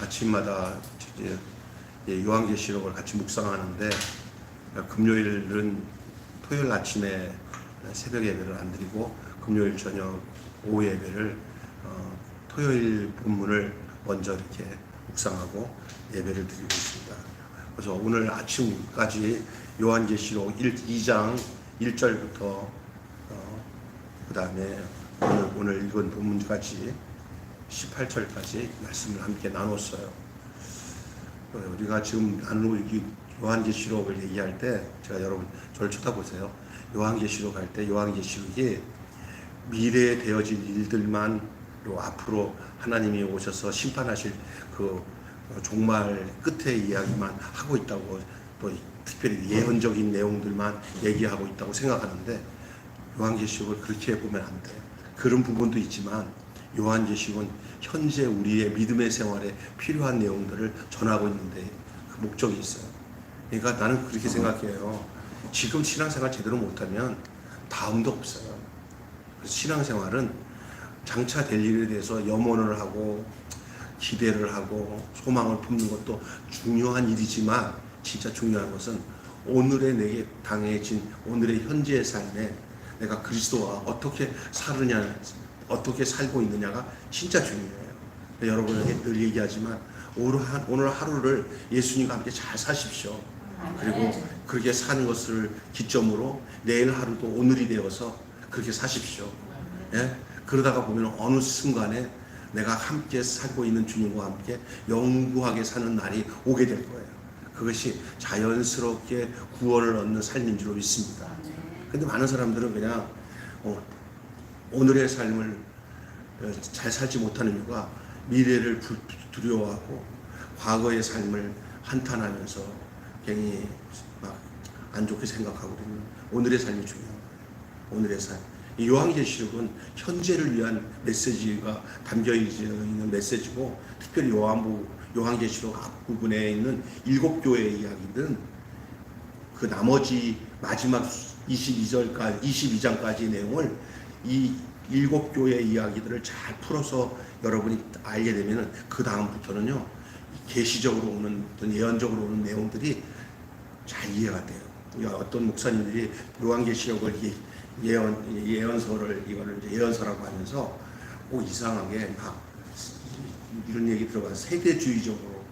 아침마다 요한계시록을 같이 묵상하는데 금요일은 토요일 아침에 새벽 예배를 안 드리고 금요일 저녁 오후 예배를 토요일 본문을 먼저 이렇게 묵상하고 예배를 드리고 있습니다. 그래서 오늘 아침까지 요한계시록 2장 1절부터 그 다음에 오늘 읽은 본문까지 18절까지 말씀을 함께 나눴어요. 우리가 지금 나누는 요한계시록을 얘기할 때 제가 여러분 저를 쳐다보세요. 요한계시록 할 때 요한계시록이 미래에 되어질 일들만로 앞으로 하나님이 오셔서 심판하실 그 종말 끝의 이야기만 하고 있다고, 또 특별히 예언적인 내용들만 얘기하고 있다고 생각하는데 요한계시록을 그렇게 보면 안 돼요. 그런 부분도 있지만 요한계시록은 현재 우리의 믿음의 생활에 필요한 내용들을 전하고 있는데 그 목적이 있어요. 그러니까 나는 그렇게 생각해요. 지금 신앙생활 제대로 못하면 다음도 없어요. 그래서 신앙생활은 장차 될 일에 대해서 염원을 하고 기대를 하고 소망을 품는 것도 중요한 일이지만 진짜 중요한 것은 오늘의 내게 당해진 오늘의 현재의 삶에 내가 그리스도와 어떻게 사느냐, 어떻게 살고 있느냐가 진짜 중요해요. 여러분에게 늘 얘기하지만 오늘 하루를 예수님과 함께 잘 사십시오. 그리고 그렇게 사는 것을 기점으로 내일 하루도 오늘이 되어서 그렇게 사십시오. 예? 그러다가 보면 어느 순간에 내가 함께 살고 있는 주님과 함께 영구하게 사는 날이 오게 될 거예요. 그것이 자연스럽게 구원을 얻는 삶인 줄 믿습니다. 근데 많은 사람들은 그냥 오늘의 삶을 잘 살지 못하는 이유가 미래를 두려워하고 과거의 삶을 한탄하면서 괜히 막 안 좋게 생각하고 그러면 오늘의 삶이 중요한 거예요. 오늘의 삶. 이 요한계시록은 현재를 위한 메시지가 담겨 있는 메시지고, 특별히 요한계시록 앞부분에 있는 7교회의 이야기는 그 나머지 마지막 22장까지 내용을 이 7교회의 이야기들을 잘 풀어서 여러분이 알게 되면 그 다음부터는요, 계시적으로 오는 어떤 예언적으로 오는 내용들이 잘 이해가 돼요. 어떤 목사님들이 요한계시록을 예언서를 이거를 이제 예언서라고 하면서 이상하게 막 이런 얘기 들어가서 세대주의적으로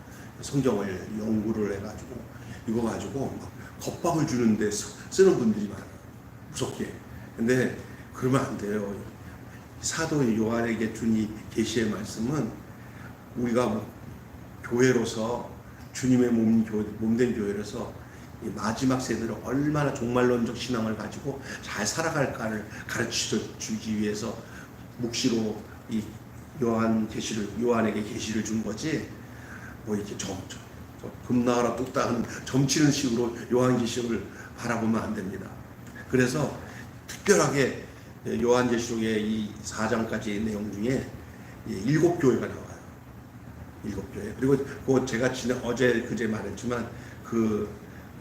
성경을 연구를 해가지고 이거 가지고 막 겁박을 주는데 쓰는 분들이 많아요. 무섭게. 근데 그러면 안 돼요. 사도 요한에게 준 이 계시의 말씀은 우리가 교회로서 주님의 몸된 교회로서 이 마지막 세대를 얼마나 종말론적 신앙을 가지고 잘 살아갈까를 가르쳐 주기 위해서 묵시로 이 요한에게 계시를 준 거지, 뭐 이렇게 금나라 뚝딱한 점치는 식으로 요한계시록을 바라보면 안 됩니다. 그래서 특별하게 요한계시록의 이 4장까지 내용 중에 7교회가 나와요. 7교회. 그리고 그 제가 그제 말했지만 그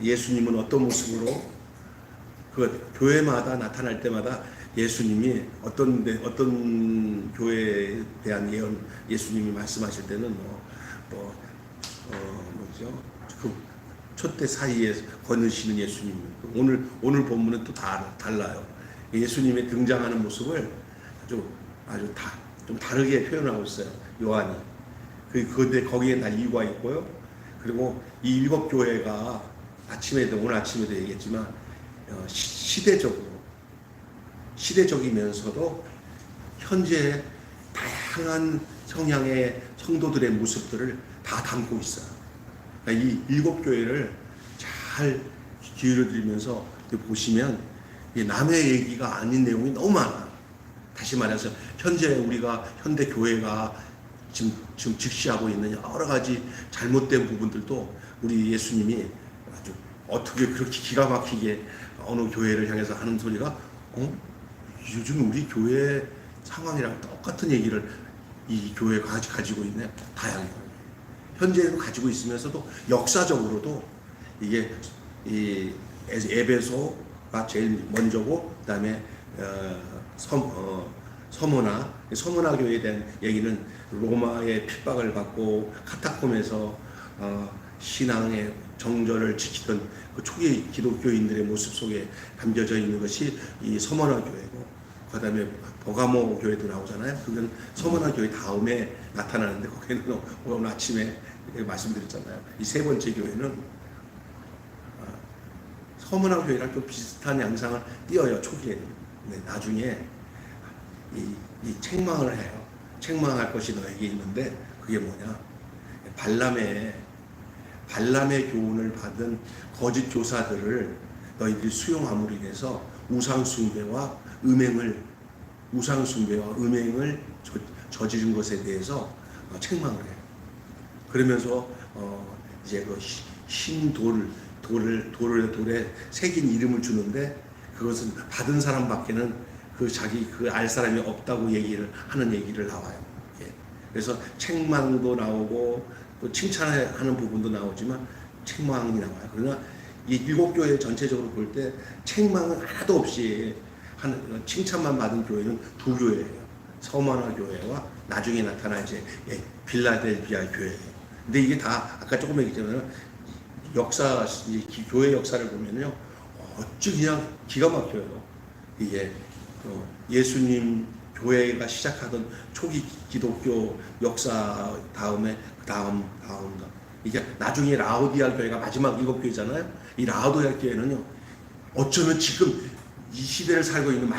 예수님은 어떤 모습으로 그 교회마다 나타날 때마다 예수님이 어떤 교회에 대한 예언, 예수님이 말씀하실 때는 뭐죠? 그 촛대 사이에 거느시는 예수님. 오늘 본문은 또 달라요. 예수님의 등장하는 모습을 아주 좀 다르게 표현하고 있어요. 요한이. 근데 거기에 다 이유가 있고요. 그리고 이 7교회가 오늘 아침에도 얘기했지만 시대적이면서도 현재 다양한 성향의 성도들의 모습들을 다 담고 있어요. 그러니까 이 7교회를 잘 기울여드리면서 보시면 남의 얘기가 아닌 내용이 너무 많아요. 다시 말해서 현대 교회가 지금 직시하고 있는 여러 가지 잘못된 부분들도 우리 예수님이 아주 어떻게 그렇게 기가 막히게 어느 교회를 향해서 하는 소리가 요즘 우리 교회 상황이랑 똑같은 얘기를 이 교회가 가지고 있네. 다양해요. 현재도 가지고 있으면서도 역사적으로도 이게 이 에베소가 제일 먼저고, 그다음에 서머나 교회에 대한 얘기는 로마의 핍박을 받고 카타콤에서 신앙의 정절을 지키던 그 초기 기독교인들의 모습 속에 담겨져 있는 것이 이 서머나 교회고, 그 다음에 버가모 교회도 나오잖아요. 그건 서머나 교회 다음에 나타나는데, 거기는 오늘 아침에 말씀드렸잖아요. 이 세 번째 교회는 서머나 교회랑 좀 비슷한 양상을 띄어요, 초기에는. 근데 나중에 이 책망을 해요. 책망할 것이 너에게 있는데, 그게 뭐냐? 발람의 교훈을 받은 거짓 교사들을 너희들이 수용함으로 인해서 우상숭배와 음행을 저지른 것에 대해서 책망을 해요. 그러면서 이제 그 흰 돌에 새긴 이름을 주는데, 그것은 받은 사람밖에는 그 알 사람이 없다고 하는 얘기를 나와요. 예. 그래서 책망도 나오고 또 칭찬하는 부분도 나오지만 책망이 나와요. 그러나 이 일곱 교회 전체적으로 볼 때 책망은 하나도 없이 칭찬만 받은 교회는 두 교회예요. 서머나 교회와 나중에 나타난 이제 빌라델비아 교회예요. 근데 이게 다 아까 조금 얘기했잖아요. 교회 역사를 보면요, 어찌 그냥 기가 막혀요. 이게 예수님 교회가 시작하던 초기 기독교 역사 다음에 그 다음 이게 나중에 라오디아 교회가 마지막 일곱 교회잖아요. 이 라오디아 교회는요, 어쩌면 지금 이 시대를 살고 있는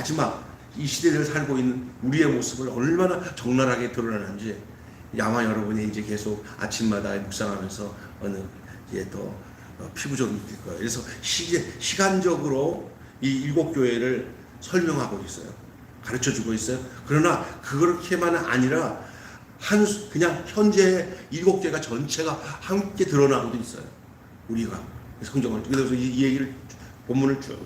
이 시대를 살고 있는 우리의 모습을 얼마나 적나라하게 드러나는지 아마 여러분이 이제 계속 아침마다 묵상하면서 또 피부적으로 느낄 거예요. 그래서 시간적으로 이 일곱 교회를 설명하고 있어요. 가르쳐주고 있어요. 그러나 그렇게만 아니라 그냥 현재 일곱 개가 전체가 함께 드러나고도 있어요. 우리가 성경을. 그래서 이 얘기를 본문을 쭉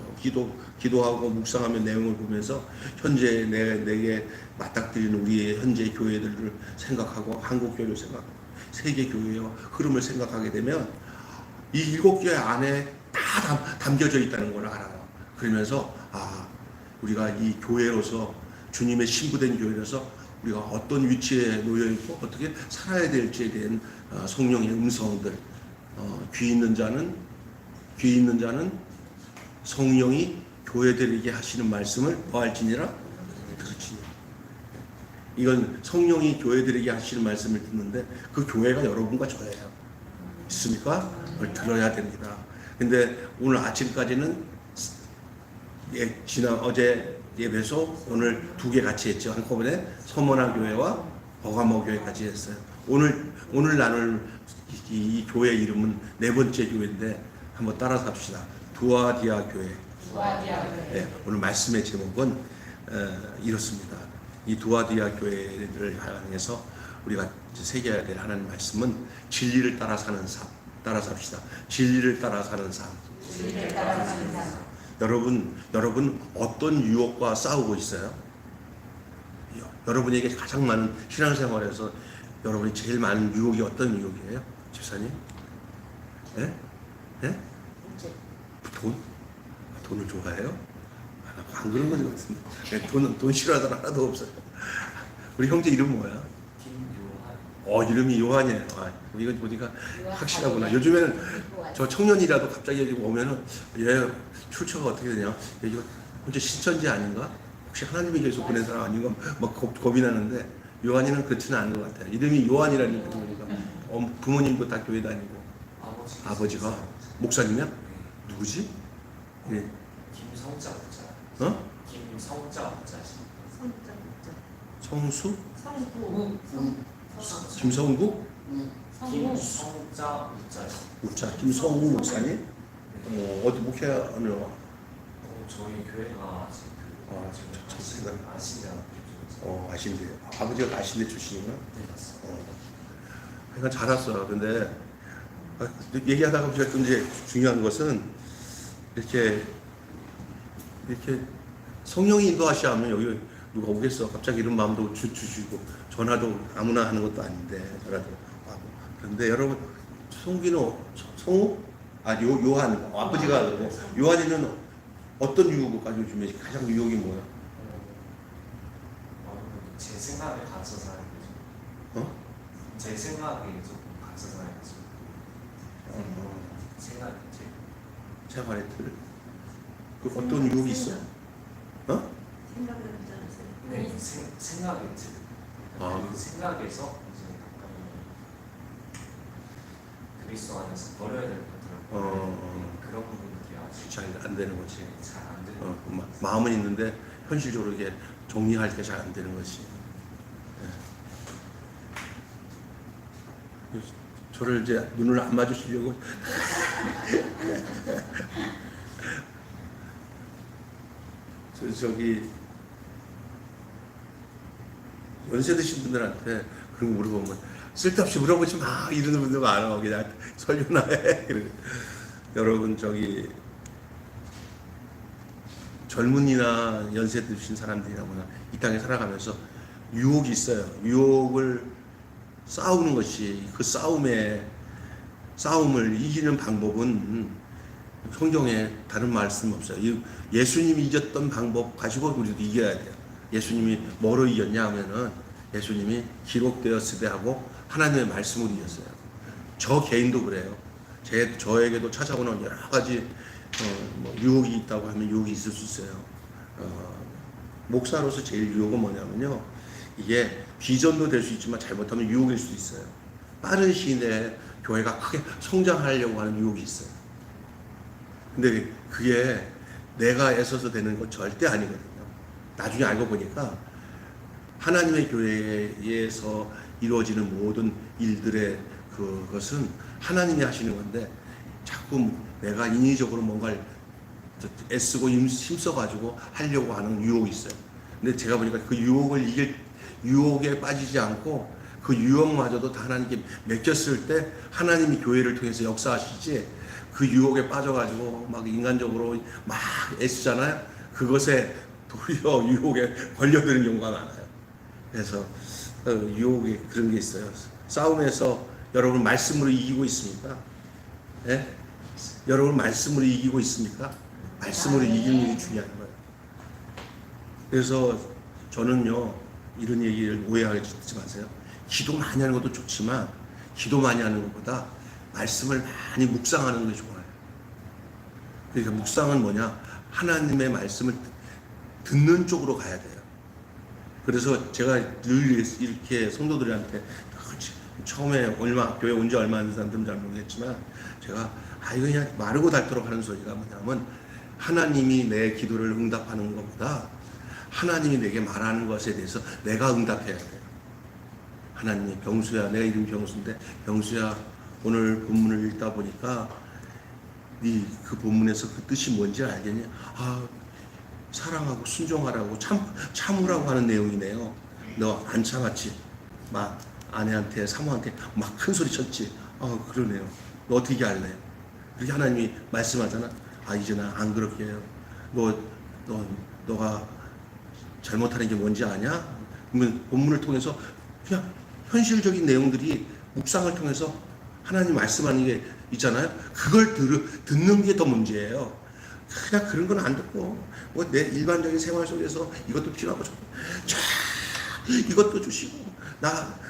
기도하고 묵상하며 내용을 보면서 현재 내게 맞닥뜨리는 우리의 현재 교회들을 생각하고 한국 교회를 생각하고 세계 교회의 흐름을 생각하게 되면 이 일곱 교회 안에 다 담겨져 있다는 걸 알아요. 그러면서 우리가 이 교회로서 주님의 신부된 교회로서 우리가 어떤 위치에 놓여 있고 어떻게 살아야 될지에 대한 성령의 음성들, 귀 있는 자는 성령이 교회들에게 하시는 말씀을 뭐할지니라 들을지니라. 이건 성령이 교회들에게 하시는 말씀을 듣는데 그 교회가 여러분과 저예요. 있습니까? 그걸 들어야 됩니다. 근데 오늘 아침까지는 어제 예배소 오늘 두 개 같이 했죠. 한꺼번에 서머나 교회와 버가모 교회까지 했어요. 오늘 나눌 이 교회 이름은 네 번째 교회인데 한번 따라서 합시다. 두아디아 교회. 네, 오늘 말씀의 제목은 이렇습니다. 이 두아디아 교회를 향해서 우리가 새겨야 될 하나님 말씀은 진리를 따라 사는 삶. 따라서 합시다. 진리를 따라 사는 삶. 여러분 어떤 유혹과 싸우고 있어요? 여러분에게 가장 많은 신앙생활에서 여러분이 제일 많은 유혹이 어떤 유혹이에요? 집사님? 예? 예? 돈을 좋아해요? 안 그런 것 같은데. 돈 싫어하는 사람 하나도 없어요. 우리 형제 이름 뭐야? 이름이 요한이에요. 이건 보니까 확실하구나. 요즘에는 저 청년이라도 갑자기 오면은 얘 출처가 어떻게 되냐? 이거 혼자 신천지 아닌가? 혹시 하나님이 계속 보낸 사람 아닌가? 막 겁이 나는데 요한이는 그렇지는 않은 것 같아요. 이름이 요한이라는 거니까 부모님도 다 교회 다니고 아버지가 목사님이야? 누구지? 예. 김성자 목사. 김성자 목사. 성수? 성구. 김성국? 김성자 목사. 김성국 목사님? 어디 목회하는? 저희 교회가 지금 아신대요. 아버지가 아신대 출신인가? 네, 맞습니다. 그러니까 잘 왔어요. 근데 얘기하다가 보니까 이제 중요한 것은 이렇게 성령이 인도하시면 여기 누가 오겠어? 갑자기 이런 마음도 주시고 전화도 아무나 하는 것도 아닌데 전화도 하고. 그런데 여러분 성우? 요한 아버지가 그러고 요한이는 어떤 유혹을 가지고 주면 가장 유혹이 뭐야? 생각에 갇혀 살고 있어요. 제 생각에 조금 갇혀 살고 있어요. 생각이 생활의 틀. 그 어떤 유혹이 있어? 생각을 하지 않으세요? 네, 생각이 그 생각에서 이제 약간 그리스도 안에서 버려야 될 것들을 그런 부분들이 아직 잘 안 되는 거지. 잘 안 되는 마음은 있는데 현실적으로 이게 정리할 게 잘 안 되는 것이. 예. 저를 이제 눈을 안 마주치려고 저기 연세 드신 분들한테 그런 거 물어보면 쓸데없이 물어보지 마 이러는 분들 많아. 그냥 설교나 해. 여러분 저기 젊은이나 연세 드신 사람들이나 이 땅에 살아가면서 유혹이 있어요. 유혹을 싸우는 것이 그 싸움을 이기는 방법은 성경에 다른 말씀 없어요. 예수님이 이겼던 방법 가지고 우리도 이겨야 돼요. 예수님이 뭐로 이겼냐 하면은 예수님이 기록되었으되 하고 하나님의 말씀으로 이겼어요. 저 개인도 그래요. 저에게도 찾아오는 여러 가지 유혹이 있다고 하면 유혹이 있을 수 있어요. 목사로서 제일 유혹은 뭐냐면요. 이게 비전도 될 수 있지만 잘못하면 유혹일 수도 있어요. 빠른 시일 내에 교회가 크게 성장하려고 하는 유혹이 있어요. 근데 그게 내가 애써서 되는 건 절대 아니거든요. 나중에 알고 보니까 하나님의 교회에서 이루어지는 모든 일들의 그것은 하나님이 하시는 건데 자꾸 내가 인위적으로 뭔가를 애쓰고 힘써가지고 하려고 하는 유혹이 있어요. 근데 제가 보니까 그 유혹에 빠지지 않고 그 유혹마저도 다 하나님께 맡겼을 때 하나님이 교회를 통해서 역사하시지 그 유혹에 빠져가지고 막 인간적으로 막 애쓰잖아요. 그것에 도리어 유혹에 걸려드는 경우가 많아요. 그래서 유혹이 그런 게 있어요. 싸움에서 여러분 말씀으로 이기고 있습니까? 예? 여러분 말씀으로 이기고 있습니까? 말씀으로 이기는 일이 중요한 거예요. 그래서 저는요 이런 얘기를 오해하지 마세요. 기도 많이 하는 것도 좋지만 기도 많이 하는 것보다 말씀을 많이 묵상하는 게 좋아요. 그러니까 묵상은 뭐냐? 하나님의 말씀을 듣는 쪽으로 가야 돼요. 그래서 제가 늘 이렇게 성도들한테 처음에 교회 온 지 얼마 안 된 사람들은 잘 모르겠지만 제가 이거 그냥 마르고 닳도록 하는 소리가 뭐냐면 하나님이 내 기도를 응답하는 것보다 하나님이 내게 말하는 것에 대해서 내가 응답해야 돼요. 하나님이 병수야, 내가 이름이 병수인데 병수야 오늘 본문을 읽다 보니까 네 그 본문에서 그 뜻이 뭔지 알겠냐? 사랑하고 순종하라고 참으라고 하는 내용이네요. 너 안 참았지? 막 아내한테 사모한테 막 큰 소리 쳤지? 그러네요. 너 어떻게 할래? 그렇게 하나님이 말씀하잖아. 이제 나 안 그렇게 해요. 너가 잘못하는 게 뭔지 아냐? 그러면 본문을 통해서 그냥 현실적인 내용들이 묵상을 통해서 하나님 말씀하는 게 있잖아요. 그걸 듣는 게 더 문제예요. 그냥 그런 건 안 듣고 내 일반적인 생활 속에서 이것도 필요하고 이것도 주시고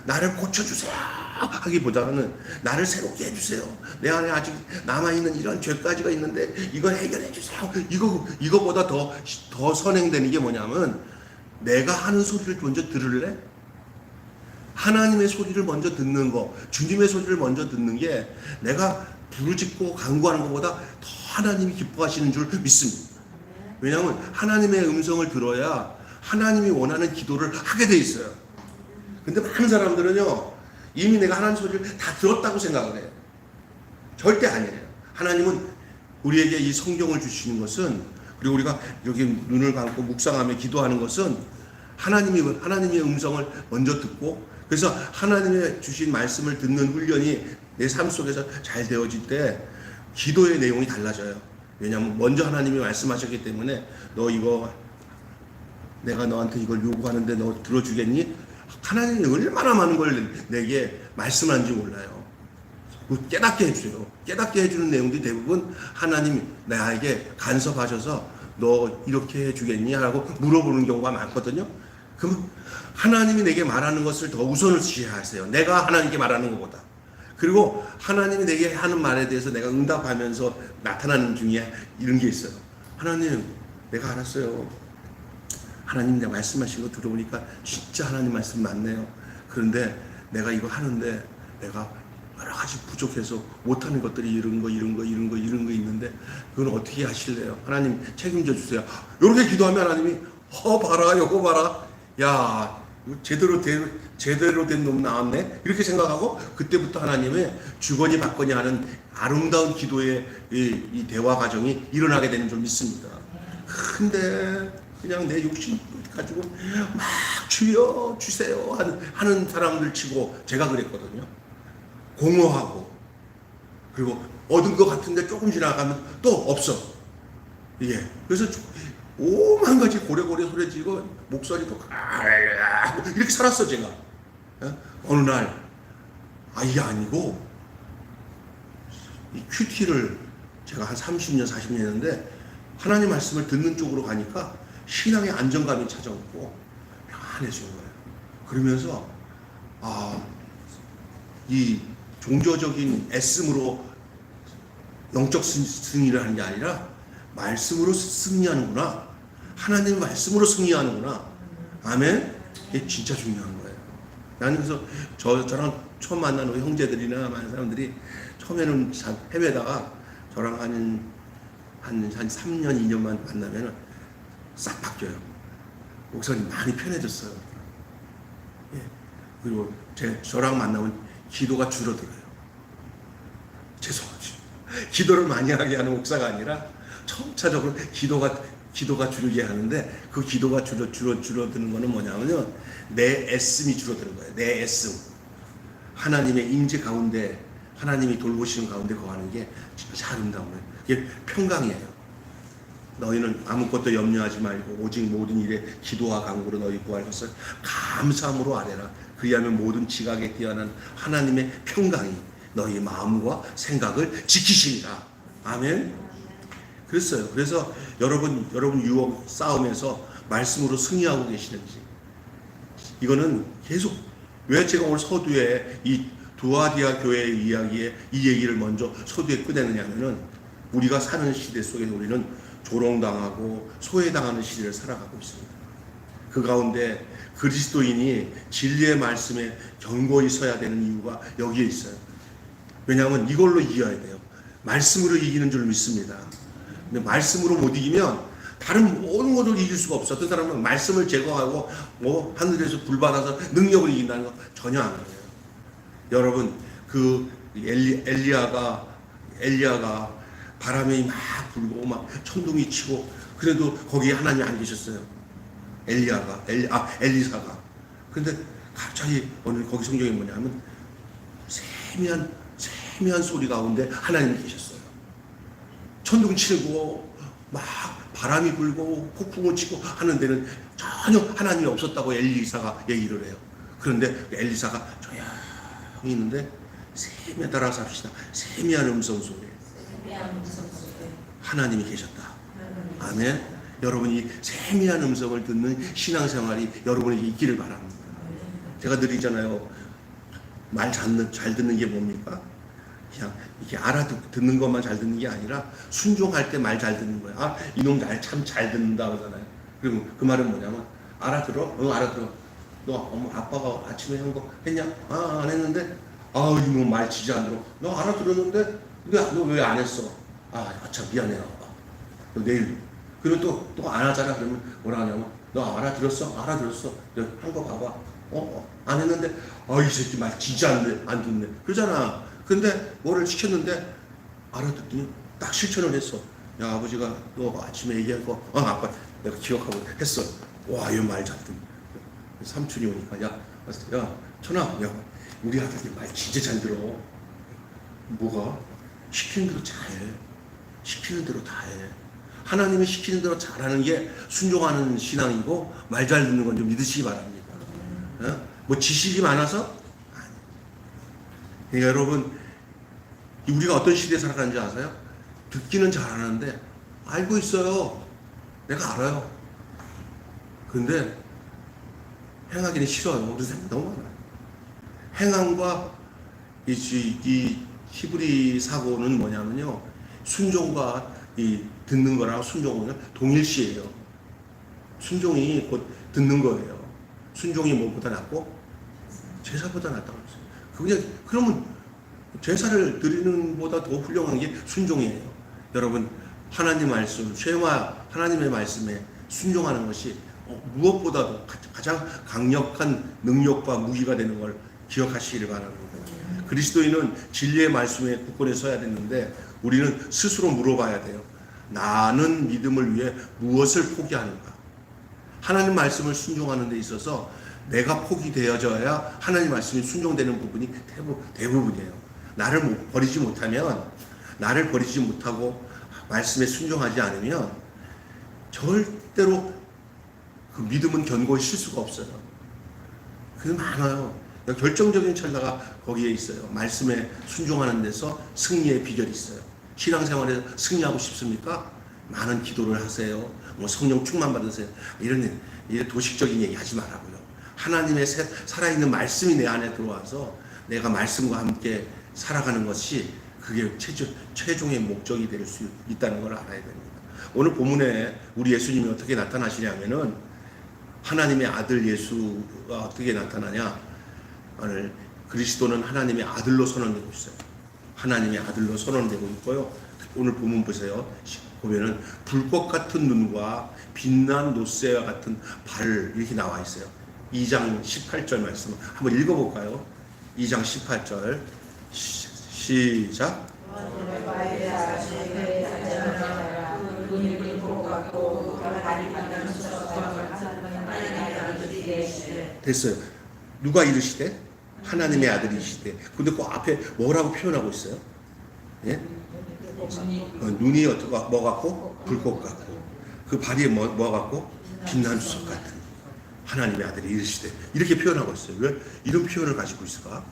나를 고쳐주세요 하기보다는 나를 새롭게 해주세요. 내 안에 아직 남아있는 이런 죄까지가 있는데 이거 해결해 주세요. 이거보다 더 선행되는 게 뭐냐면 내가 하는 소리를 먼저 들을래? 하나님의 소리를 먼저 듣는 거, 주님의 소리를 먼저 듣는 게 내가 부르짖고 간구하는 것보다 더 하나님이 기뻐하시는 줄 믿습니다. 왜냐하면 하나님의 음성을 들어야 하나님이 원하는 기도를 하게 돼 있어요. 근데 많은 사람들은요 이미 내가 하나님 소리를 다 들었다고 생각을 해요. 절대 아니에요. 하나님은 우리에게 이 성경을 주시는 것은, 그리고 우리가 이렇게 눈을 감고 묵상하며 기도하는 것은 하나님의 음성을 먼저 듣고, 그래서 하나님의 주신 말씀을 듣는 훈련이 내 삶 속에서 잘 되어질 때 기도의 내용이 달라져요. 왜냐하면 먼저 하나님이 말씀하셨기 때문에 너 이거 내가 너한테 이걸 요구하는데 너 들어주겠니? 하나님이 얼마나 많은 걸 내게 말씀하는지 몰라요. 깨닫게 해주세요. 깨닫게 해주는 내용들이 대부분 하나님이 나에게 간섭하셔서 너 이렇게 해주겠니? 하고 물어보는 경우가 많거든요. 그럼 하나님이 내게 말하는 것을 더 우선시하세요. 내가 하나님께 말하는 것보다. 그리고 하나님이 내게 하는 말에 대해서 내가 응답하면서 나타나는 중에 이런 게 있어요. 하나님, 내가 알았어요. 하나님 내 말씀하신 거 들어보니까 진짜 하나님 말씀 맞네요. 그런데 내가 이거 하는데 내가 여러 가지 부족해서 못하는 것들이 이런 거 있는데 그건 어떻게 하실래요? 하나님 책임져 주세요. 이렇게 기도하면 하나님이 봐라, 요거 봐라. 야, 이거 제대로 된 놈 나왔네. 이렇게 생각하고 그때부터 하나님의 주거니 받거니 하는 아름다운 기도의 이 대화 과정이 일어나게 되는 줄 믿습니다. 근데 그냥 내 욕심 가지고 막 주여 주세요 하는 사람들 치고 제가 그랬거든요. 공허하고 그리고 얻은 것 같은데 조금 지나가면 또 없어. 예. 그래서 오만 가지 고래고래 소리 지고 목소리도 이렇게 살았어 제가. 어느 날 이게 아니고 이 큐티를 제가 한 30년 40년 했는데 하나님 말씀을 듣는 쪽으로 가니까 신앙의 안정감이 찾아오고 편안해지는 거예요. 그러면서 이 종교적인 애씀으로 영적 승리를 하는 게 아니라 말씀으로 승리하는구나. 하나님 말씀으로 승리하는구나. 아멘. 이게 진짜 중요한 거예요. 나는 그래서 저랑 처음 만난 우리 형제들이나 많은 사람들이 처음에는 잘 헤매다가 저랑 한 3년 2년만 만나면 싹 바뀌어요. 목사님 많이 편해졌어요. 예. 그리고 저랑 만나면 기도가 줄어들어요. 죄송합니다. 기도를 많이 하게 하는 목사가 아니라 점차적으로 기도가 줄게 하는데 그 기도가 줄어드는 거는 뭐냐면요. 내 애씀이 줄어드는 거예요. 내 애씀. 하나님의 임재 가운데 하나님이 돌보시는 가운데 거하는 게 진짜 아름다운 거예요. 이게 평강이에요. 너희는 아무것도 염려하지 말고 오직 모든 일에 기도와 간구로 너희 구할 것을 감사함으로 아뢰라. 그리하면 모든 지각에 뛰어난 하나님의 평강이 너희 마음과 생각을 지키시리라. 아멘. 그랬어요. 그래서 여러분 유혹 싸움에서 말씀으로 승리하고 계시는지 이거는 계속 왜 제가 오늘 서두에 이 두아디아 교회의 이야기에 이 얘기를 먼저 서두에 꺼내느냐면은 우리가 사는 시대 속에서 우리는 조롱당하고 소외당하는 시대를 살아가고 있습니다. 그 가운데 그리스도인이 진리의 말씀에 견고히 서야 되는 이유가 여기에 있어요. 왜냐하면 이걸로 이겨야 돼요. 말씀으로 이기는 줄 믿습니다. 근데 말씀으로 못 이기면 다른 모든 것을 이길 수가 없어. 어떤 사람은 말씀을 제거하고 하늘에서 불 받아서 능력을 이긴다는 거 전혀 안 해요. 여러분 그 엘리야가 바람이 막 불고 막 천둥이 치고 그래도 거기에 하나님이 안 계셨어요. 엘리사가. 근데 갑자기 오늘 거기 성경에 뭐냐면 세미한 소리 가운데 하나님이 계셨어요. 천둥 치고 막 바람이 불고 폭풍을 치고 하는 데는 전혀 하나님이 없었다고 엘리사가 얘기를 해요. 그런데 엘리사가 조용히 있는데 따라서 합시다. 세미한 음성 소리. 하나님이 계셨다. 아멘. 여러분이 세미한 음성을 듣는 신앙생활이 여러분에게 있기를 바랍니다. 제가 늘 있잖아요. 말 잘 듣는 게 뭡니까? 그냥 이렇게 알아듣는 것만 잘 듣는 게 아니라 순종할 때 말 잘 듣는 거야. 이놈 말 참 잘 듣는다 그러잖아요. 그리고 그 말은 뭐냐면 알아들어? 응, 알아들어. 너 아빠가 아침에 한 거 했냐? 안 했는데 이놈 말 진짜 안 들어. 너 알아들었는데 근데 너 왜 안 했어? 참 미안해 아빠. 너 내일 그리고 또 안 하잖아. 그러면 뭐라 하냐면 너 알아들었어? 알아들었어. 너 한 거 봐봐. 안 했는데 이 새끼 말 진짜 안 듣네. 그러잖아. 근데 뭐를 시켰는데 알아듣더니 딱 실천을 했어. 야 아버지가 너 아침에 얘기한 거 아빠 내가 기억하고 했어. 와 이 말 잘 듣네. 삼촌이 오니까 야 천아 우리 아들이 말 진짜 잘 들어. 뭐가? 시키는 대로 잘해. 시키는 대로 다 해. 하나님이 시키는 대로 잘하는 게 순종하는 신앙이고 말 잘 듣는 건 좀 믿으시기 바랍니다. 뭐 지식이 많아서? 아니. 그러니까 여러분 우리가 어떤 시대에 살아가는지 아세요? 듣기는 잘하는데 알고 있어요. 내가 알아요. 그런데 행하기는 싫어요. 그런 사람이 너무 많아요. 행함과 이 히브리 사고는 뭐냐면요, 순종과 이 듣는 거랑 순종은 동일시예요. 순종이 곧 듣는 거예요. 순종이 뭐보다 낫고 제사보다 낫다고 했어요. 그러면 제사를 드리는 보다 더 훌륭한 게 순종이에요. 여러분, 하나님 말씀, 쉐마 하나님의 말씀에 순종하는 것이 무엇보다도 가장 강력한 능력과 무기가 되는 걸 기억하시기를 바랍니다. 그리스도인은 진리의 말씀에 굳건히 서야 되는데 우리는 스스로 물어봐야 돼요. 나는 믿음을 위해 무엇을 포기하는가? 하나님 말씀을 순종하는 데 있어서 내가 포기되어져야 하나님 말씀이 순종되는 부분이 대부분이에요. 나를 버리지 못하면, 나를 버리지 못하고 말씀에 순종하지 않으면 절대로 그 믿음은 견고히 실 수가 없어요. 그게 많아요. 결정적인 찰나가 거기에 있어요. 말씀에 순종하는 데서 승리의 비결이 있어요. 신앙생활에서 승리하고 싶습니까? 많은 기도를 하세요. 뭐 성령 충만 받으세요. 이런 도식적인 얘기 하지 말라고요. 하나님의 살아있는 말씀이 내 안에 들어와서 내가 말씀과 함께 살아가는 것이 그게 최종의 목적이 될 수 있다는 걸 알아야 됩니다. 오늘 본문에 우리 예수님이 어떻게 나타나시냐면은 하나님의 아들 예수가 어떻게 나타나냐? 오늘 그리스도는 하나님의 아들로 선언되고 있어요. 하나님의 아들로 선언되고 있고요. 오늘 본문 보세요. 보면은 불꽃 같은 눈과 빛난 노새와 같은 발 이렇게 나와 있어요. 2장 18절 말씀 한번 읽어볼까요? 2장 18절 시작. 됐어요. 누가 이르시되? 하나님의 아들이시되. 근데 그 앞에 뭐라고 표현하고 있어요? 예? 눈이 뭐 같고? 불꽃 같고. 그 발이 뭐 같고? 빛난 수석 같은 하나님의 아들이 이르시되. 이렇게 표현하고 있어요. 왜 이런 표현을 가지고 있을까?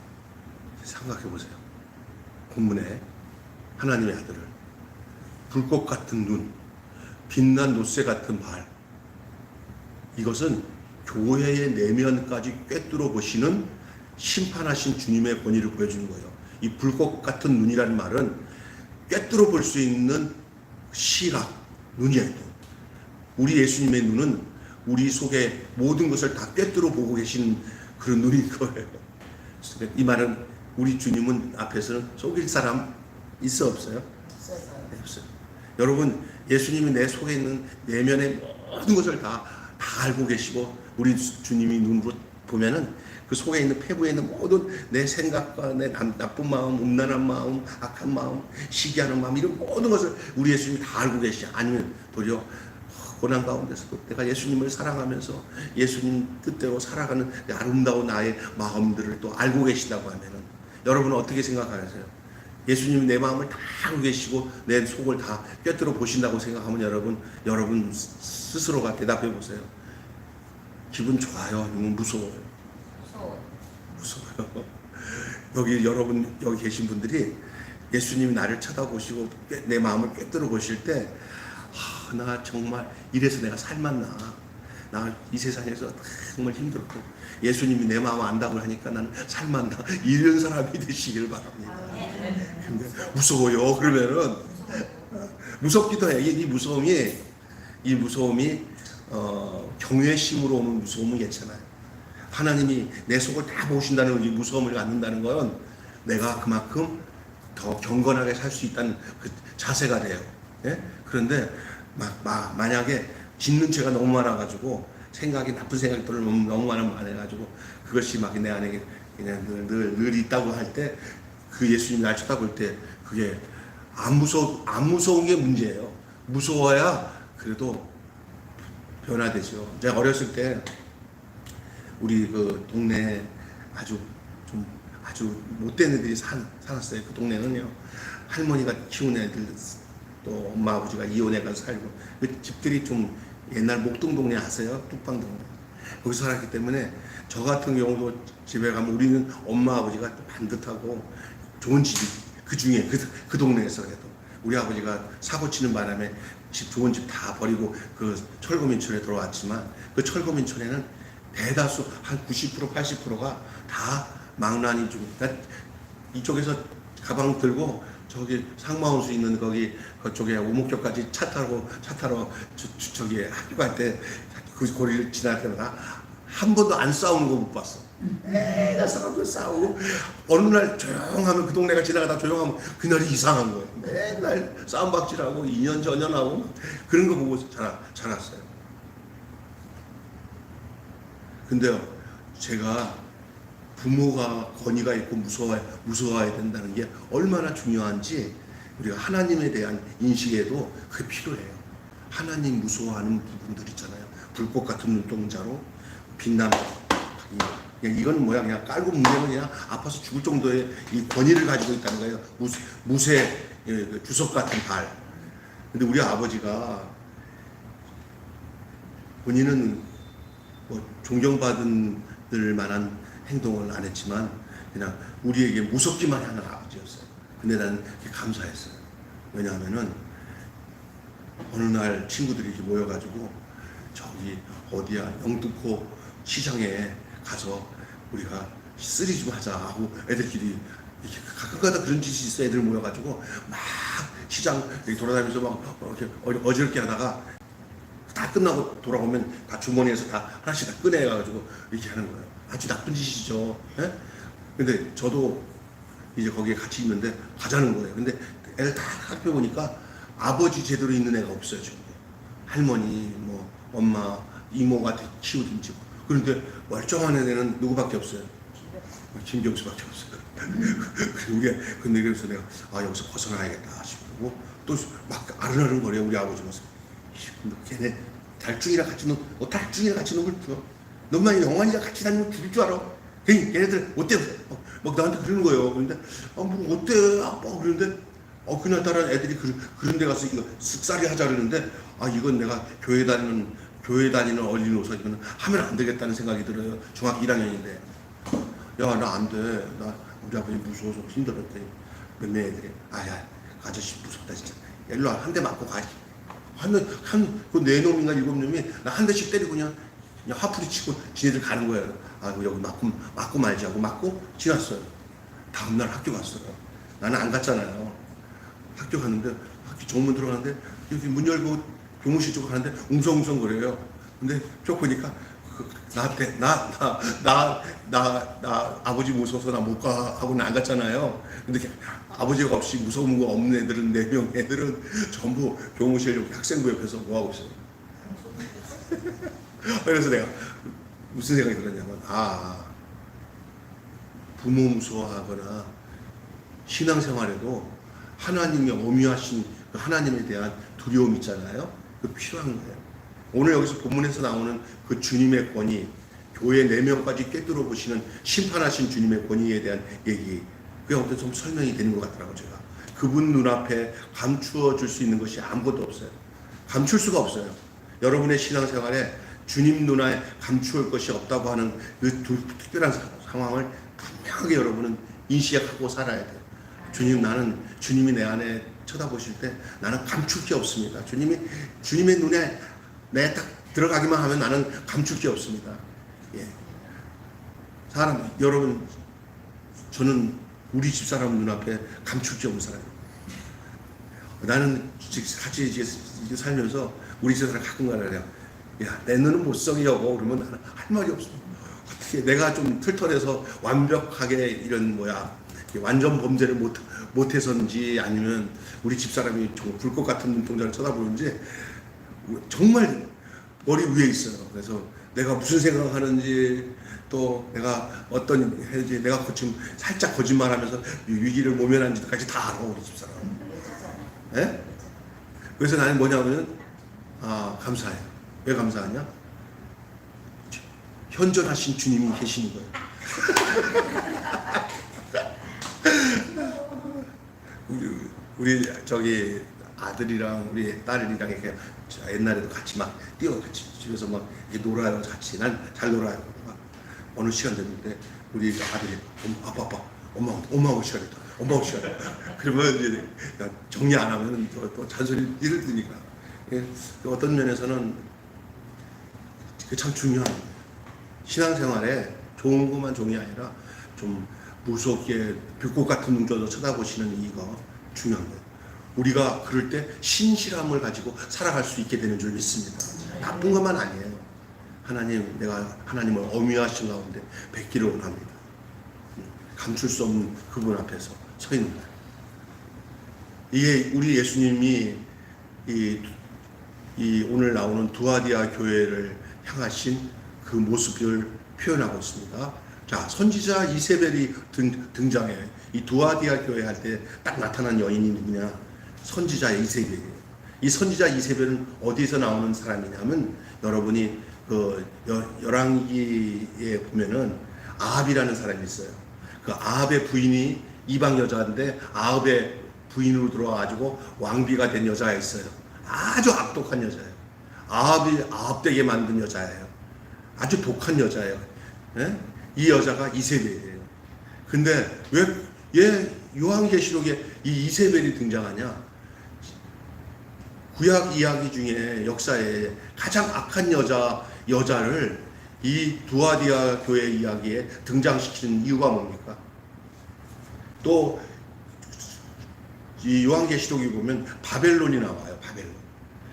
생각해 보세요. 본문에 하나님의 아들을 불꽃 같은 눈, 빛난 노새 같은 발. 이것은 교회의 내면까지 꿰뚫어 보시는 심판하신 주님의 권위를 보여주는 거예요. 이 불꽃 같은 눈이라는 말은 꿰뚫어 볼 수 있는 시각, 눈이에요. 우리 예수님의 눈은 우리 속에 모든 것을 다 꿰뚫어 보고 계시는 그런 눈인 거예요. 이 말은 우리 주님은 앞에서는 속일 사람 있어 없어요? 네, 없어요. 여러분, 예수님이 내 속에 있는 내면의 모든 것을 다 알고 계시고 우리 주님이 눈으로 보면은 그 속에 있는 폐부에 있는 모든 내 생각과 내 나쁜 마음, 음란한 마음, 악한 마음, 시기하는 마음 이런 모든 것을 우리 예수님이 다 알고 계시지. 아니면 도리어 고난 가운데서도 내가 예수님을 사랑하면서 예수님 뜻대로 살아가는 아름다운 나의 마음들을 또 알고 계시다고 하면은 여러분은 어떻게 생각하세요? 예수님이 내 마음을 다 알고 계시고 내 속을 다 꿰뚫어 보신다고 생각하면 여러분 스스로가 대답해 보세요. 기분 좋아요? 아니면 무서워요? 무서워요. 여기 계신 분들이 예수님이 나를 쳐다보시고 내 마음을 꿰뚫어 보실 때 나 정말 이래서 내가 살맛나. 나 이 세상에서 정말 힘들었고 예수님이 내 마음 안다고 하니까 나는 살맛나. 이런 사람이 되시길 바랍니다. 근데 무서워요. 그러면은 무섭기도 해. 이 무서움이 경외심으로 오는 무서움은 괜찮아요. 하나님이 내 속을 다 보신다는 이 무서움을 갖는다는 건 내가 그만큼 더 경건하게 살 수 있다는 그 자세가 돼요. 예? 그런데 만약에 짓는 죄가 너무 많아가지고 나쁜 생각이 너무 많아가지고 그것이 막 내 안에 그냥 늘 있다고 할 때 그 예수님 날 쳐다볼 때 그게 안 무서운 게 문제예요. 무서워야 그래도 변화되죠. 제가 어렸을 때 우리 그 동네에 아주 못된 애들이 살았어요. 그 동네는요. 할머니가 키운 애들 또 엄마 아버지가 이혼해 가서 살고 그 집들이 좀 옛날 목동 동네 아세요? 뚝방 동네. 거기서 살았기 때문에 저 같은 경우도 집에 가면 우리는 엄마 아버지가 반듯하고 좋은 집이 그 중에 그 동네에서 그래도 우리 아버지가 사고 치는 바람에 좋은 집 다 버리고 그 철거민촌에 들어왔지만 그 철거민촌에는 대다수 한 90% 80%가 다 망나니 중. 그러니까 이쪽에서 가방 들고 저기 상마원수 있는 거기 그쪽에 오목교까지 차 타러 저기 학교 갈 때 그 거리를 지날 때마다 한 번도 안 싸우는 거 못 봤어. 매일 싸우고 어느 날 조용하면 그 동네가 지나가다 조용하면 그날이 이상한 거예요. 맨날 싸움박질하고 2년 전연하고 그런 거 보고 자랐어요. 근데요, 제가 부모가 권위가 있고 무서워야 된다는 게 얼마나 중요한지 우리가 하나님에 대한 인식에도 그게 필요해요. 하나님 무서워하는 부분들 있잖아요. 불꽃 같은 눈동자로 빛나는 그냥 이건 뭐야, 그냥 깔고 문제는 그냥 아파서 죽을 정도의 이 권위를 가지고 있다는 거예요. 무쇠 주석 같은 발. 근데 우리 아버지가 본인은 뭐 존경받을 만한 행동을 안 했지만 그냥 우리에게 무섭기만 하는 아버지였어요. 근데 나는 그게 감사했어요. 왜냐하면은 어느 날 친구들이 이렇게 모여가지고 저기 어디야 영등포 시장에 가서 우리가 쓰리 좀 하자 하고 애들끼리 이렇게 가끔가다 그런 짓이 있어. 애들 모여가지고 막 시장 이렇게 돌아다니면서 막 이렇게 어지럽게 하다가 다 끝나고 돌아오면 다 주머니에서 다 하나씩 다 꺼내가지고 이렇게 하는 거예요. 아주 나쁜 짓이죠. 예? 근데 저도 이제 거기에 같이 있는데 가자는 거예요. 근데 애들 다 살펴보니까 아버지 제대로 있는 애가 없어요. 지금 할머니, 뭐 엄마, 이모가 키우든지. 그런데 멀쩡한 애는 누구밖에 없어요. 김경수밖에 없어요. 근데 그래서 내가 여기서 벗어나야겠다 싶고 또 막 아른아른거려요. 우리 아버지 모습. 걔네 달중이랑 같이 달중이랑 같이 놀고 있어. 너만 영환이랑 같이 다니면 죽을 줄 알아. 걔네들 어때? 막 나한테 그러는 거예요. 그런데 뭐 어때 아빠 그러는데 그날따라 애들이 그런 데 가서 이거 쓱살이 하자 그러는데 이건 내가 교회 다니는 어린이로서 이거는 하면 안 되겠다는 생각이 들어요. 중학교 1학년인데 야 나 안 돼. 나 우리 아버지 무서워서 힘들었더니 몇몇 애들이 그 아저씨 무섭다 진짜. 일로 와 한 대 맞고 가지. 그 네 놈인가 일곱 놈이 나 한 대씩 때리고 그냥 화풀이 치고 지네들 가는 거예요. 여기 맞고 말지 하고 맞고 지났어요. 다음날 학교 갔어요. 나는 안 갔잖아요. 학교 갔는데 학교 정문 들어가는데 여기 문 열고 교무실 쪽으로 가는데 웅성웅성 거려요. 근데 쭉 보니까 나한테 나 아버지 무서워서 나 못 가 하고는 안 갔잖아요. 근데 아버지가 없이 무서운 거 없는 애들은 4명 애들은 전부 교무실 학생부 옆에서 뭐 하고 있어요. 그래서 내가 무슨 생각이 들었냐면 부모 무서워하거나 신앙생활에도 하나님이 엄유하신 그 하나님에 대한 두려움 있잖아요. 그 필요한 거예요. 오늘 여기서 본문에서 나오는 그 주님의 권위, 교회 4명까지 꿰뚫어 보시는 심판하신 주님의 권위에 대한 얘기, 그게 어떤 좀 설명이 되는 것 같더라고요. 제가 그분 눈앞에 감추어 줄 수 있는 것이 아무것도 없어요. 감출 수가 없어요. 여러분의 신앙생활에 주님 눈에 감추을 것이 없다고 하는 그 특별한 상황을 분명하게 여러분은 인식하고 살아야 돼요. 주님이 내 안에 쳐다보실 때 나는 감출 게 없습니다. 주님의 눈에 내 딱 들어가기만 하면 나는 감출 게 없습니다. 예. 여러분, 저는 우리 집사람 눈앞에 감출 게 없는 사람이에요. 나는 같이 이제 살면서 우리 집사람 가끔 가라. 내 눈은 못성이 여보. 그러면 나는 할 말이 없어. 어떻게 내가 좀 틀털해서 완벽하게 이런 완전 범죄를 못해서인지 아니면 우리 집사람이 불꽃 같은 눈동자를 쳐다보는지 정말 머리 위에 있어요. 그래서 내가 무슨 생각을 하는지 또 내가 내가 지금 살짝 거짓말하면서 위기를 모면한지까지 다 알아 우리 집사람. 예? 그래서 나는 뭐냐면 감사해요. 왜 감사하냐? 현존하신 주님이 계시는 거예요. 우리 저기 아들이랑 우리 딸이랑 이렇게 옛날에도 같이 막 같이 집에서 막 이렇게 놀아요. 같이 난 잘 놀아요. 막 어느 시간 됐는데 우리 아들이 아빠 엄마 오기 시간이다. 엄마 오기 시간이다. 그러면 이제 정리 안 하면 또 잔소리를 드니까 어떤 면에서는 그게 참 중요한 거예요. 신앙생활에 좋은 것만 좋은 게 아니라 좀 무섭게 불꽃 같은 눈길로 쳐다보시는 이거 중요한 거예요. 우리가 그럴 때 신실함을 가지고 살아갈 수 있게 되는 줄 믿습니다. 나쁜 것만 아니에요. 하나님, 내가 하나님을 엄위하신 가운데 뵙기를 원합니다. 감출 수 없는 그분 앞에서 서 있는 거예요. 이게 우리 예수님이 이 오늘 나오는 두아디아 교회를 향하신 그 모습을 표현하고 있습니다. 자, 선지자 이세벨이 등장해요. 이 두아디아 교회 할 때 딱 나타난 여인이 누구냐? 선지자 이세벨이에요. 이 선지자 이세벨은 어디서 나오는 사람이냐면, 여러분이 그 열왕기에 보면은 아합이라는 사람이 있어요. 그 아합의 부인이 이방 여자인데 아합의 부인으로 들어와가지고 왕비가 된 여자가 있어요. 아주 악독한 여자예요. 아합이 아합되게 만든 여자예요. 아주 독한 여자예요. 예? 이 여자가 이세벨이에요. 근데 왜 요한계시록에 이 이세벨이 등장하냐? 구약 이야기 중에 역사에 가장 악한 여자를 이 두아디아 교회 이야기에 등장시키는 이유가 뭡니까? 또 이 요한계시록에 보면 바벨론이 나와요. 바벨론.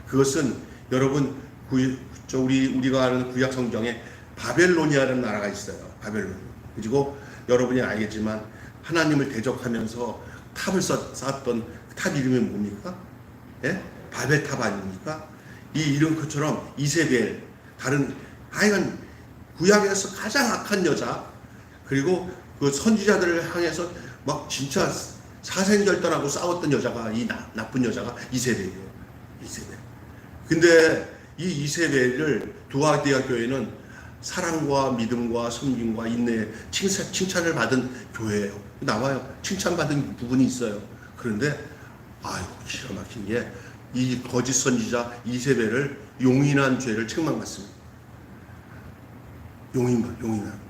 그것은 여러분 우리가 아는 구약 성경에 바벨로니아라는 나라가 있어요. 바벨론. 그리고 여러분이 알겠지만 하나님을 대적하면서 탑을 쌓았던 탑 이름이 뭡니까? 예? 바벨탑 아닙니까? 이 이름 것처럼 이세벨, 다른 하여간 구약에서 가장 악한 여자, 그리고 그 선지자들을 향해서 막 진짜 사생결단하고 싸웠던 여자가 이 나쁜 여자가 이세벨이에요. 이세벨. 근데 이 이세벨을 두아디아 교회는 사랑과 믿음과 섬김과 인내에 칭찬을 받은 교회예요. 나와요. 칭찬받은 부분이 있어요. 그런데 아유, 기가 막힌 게 이 거짓 선지자 이세벨을 용인한 죄를 책망받습니다. 용인한 받은 거예요.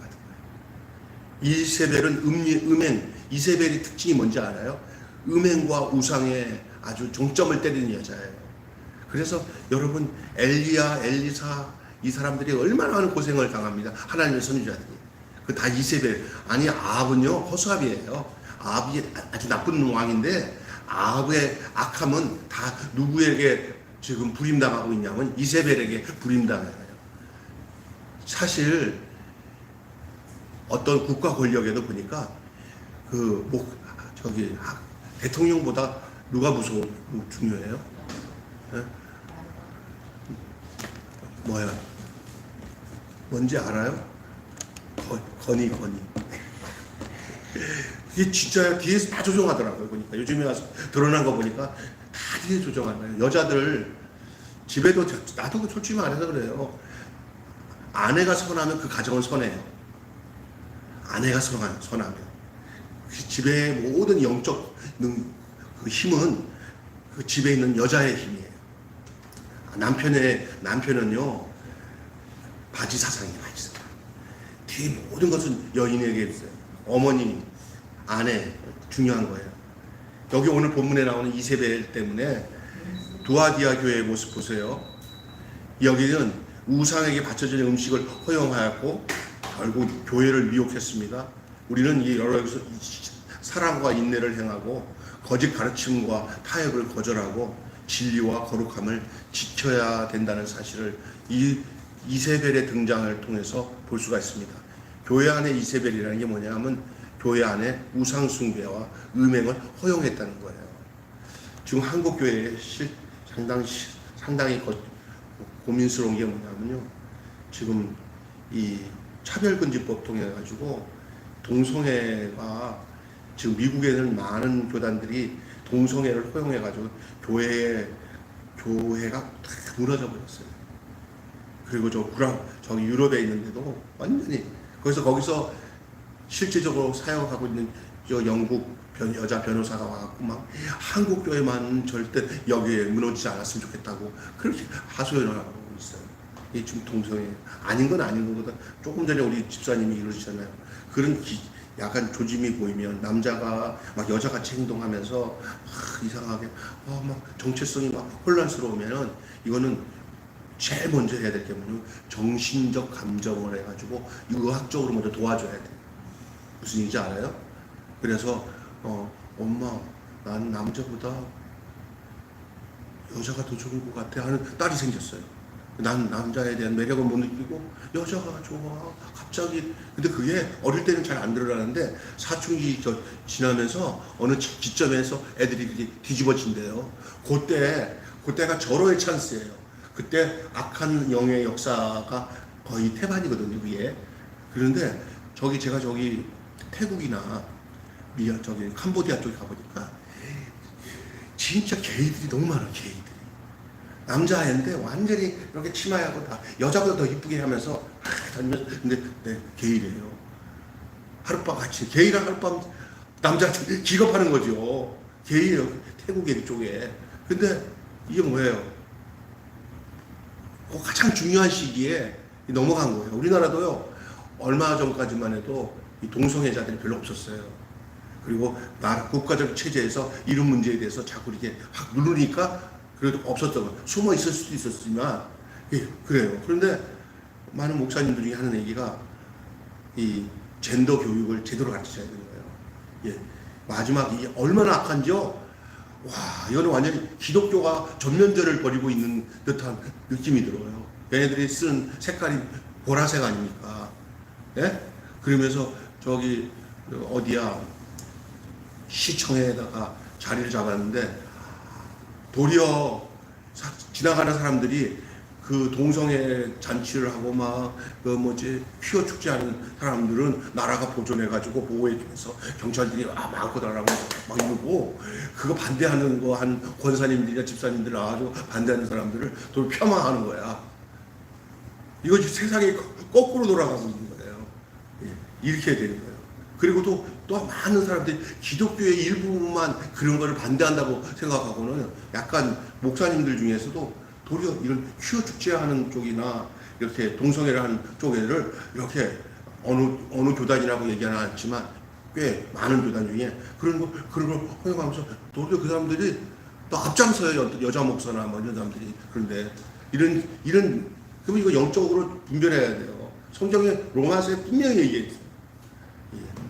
이세벨은 음행, 이세벨의 특징이 뭔지 알아요? 음행과 우상에 아주 종점을 때리는 여자예요. 그래서 여러분 엘리야, 엘리사 이 사람들이 얼마나 많은 고생을 당합니다. 하나님의 선지자들이. 그 다 이세벨. 아니 아합은요 허수아비예요. 아합이 아주 나쁜 왕인데 아합의 악함은 다 누구에게 지금 부림당하고 있냐면 이세벨에게 부림당해요. 사실 어떤 국가 권력에도 보니까 대통령보다 누가 중요해요? 네? 뭐야? 뭔지 알아요? 건의. 이게 진짜 뒤에서 다 조종하더라고요. 보니까 요즘에 와서 드러난 거 보니까 다 뒤에 조종하는 거예요. 여자들 집에도, 나도 솔직히 말해서 그래요. 아내가 선하면 그 가정은 선해요. 아내가 선하면 그 집의 모든 영적 그 힘은 그 집에 있는 여자의 힘이에요. 남편은요 바지 사상이 바지. 뒤 모든 것은 여인에게 있어요. 어머니, 아내 중요한 거예요. 여기 오늘 본문에 나오는 이세벨 때문에 두아디아 교회의 모습 보세요. 여기는 우상에게 바쳐지는 음식을 허용하였고 결국 교회를 미혹했습니다. 우리는 이 여러 가지 사랑과 인내를 행하고 거짓 가르침과 타협을 거절하고 진리와 거룩함을 지켜야 된다는 사실을 이 이세벨의 등장을 통해서 볼 수가 있습니다. 교회 안에 이세벨이라는 게 뭐냐면 교회 안에 우상 숭배와 음행을 허용했다는 거예요. 지금 한국 교회에 상당히 고민스러운 게 뭐냐면요. 지금 이 차별금지법 통해 가지고 동성애가 지금 미국에는 많은 교단들이 동성애를 허용해 가지고 교회가 다 무너져 버렸어요. 그리고 저기 유럽에 있는데도 완전히 거기서 실제적으로 사용하고 있는 영국 여자 변호사가 와갖고 막 한국 교회만 절대 여기에 무너지지 않았으면 좋겠다고 그렇게 하소연을 하고 있어요. 이게 지금 동성애 아닌 건 아닌 것보다 조금 전에 우리 집사님이 이러시잖아요. 그런 약간 조짐이 보이면 남자가 막 여자같이 행동하면서 막 이상하게 막 정체성이 막 혼란스러우면은 이거는 제일 먼저 해야 될 게 뭐냐면 정신적 감정을 해가지고 의학적으로 먼저 도와줘야 돼. 무슨 얘기인지 알아요? 그래서 엄마 난 남자보다 여자가 더 좋은 것 같아 하는 딸이 생겼어요. 난 남자에 대한 매력을 못 느끼고 여자가 좋아 갑자기. 근데 그게 어릴 때는 잘 안 드러나는데 사춘기 지나면서 어느 지점에서 애들이 그렇게 뒤집어진대요. 그때가 절호의 찬스예요. 그때 악한 영의 역사가 거의 태반이거든요 위에. 그런데 제가 태국이나 캄보디아 쪽에 가보니까 진짜 게이들이 너무 많아. 게이들이 남자애인데 완전히 이렇게 치마하고 다 여자보다 더 이쁘게 하면서 다니면서. 근데 게이래요. 하룻밤 같이 게이랑 하룻밤 남자한테 기겁하는 거죠. 게이예요. 태국 애 쪽에. 근데 이게 뭐예요? 그 가장 중요한 시기에 넘어간 거예요. 우리나라도요 얼마 전까지만 해도 이 동성애자들이 별로 없었어요. 그리고 국가적 체제에서 이런 문제에 대해서 자꾸 이렇게 확 누르니까 그래도 없었던 거예요. 숨어 있을 수도 있었지만 그래요. 그런데 많은 목사님들이 하는 얘기가 이 젠더 교육을 제대로 가르쳐야 되는 거예요. 예. 마지막 이게 얼마나 악한지요. 와, 이거는 완전히 기독교가 전면제를 벌이고 있는 듯한 느낌이 들어요. 얘네들이 쓴 색깔이 보라색 아닙니까? 예? 그러면서 어디야 시청에다가 자리를 잡았는데 도리어 지나가는 사람들이 그 동성애 잔치를 하고 퀴어 축제하는 사람들은 나라가 보존해가지고 보호해주면서 경찰들이 마음껏 하라고 막 이러고, 그거 반대하는 거 한 권사님들이나 집사님들 나와가지고 반대하는 사람들을 또 폄하하는 거야. 이거 세상이 거꾸로 돌아가고 있는 거예요. 이렇게 되는 거예요. 그리고 또 많은 사람들이 기독교의 일부만 그런 거를 반대한다고 생각하고는 약간 목사님들 중에서도 도리어 이런 퀴어 축제하는 쪽이나 이렇게 동성애를 하는 쪽에를 이렇게 어느 교단이라고 얘기하는 않지만 꽤 많은 교단 중에 그런 걸 허용하면서 도리어 그 사람들이 또 앞장서요. 여자 목사나 이런 사람들이. 그런데 그럼 이거 영적으로 분별해야 돼요. 성경에 로마서에 분명히 얘기했어요.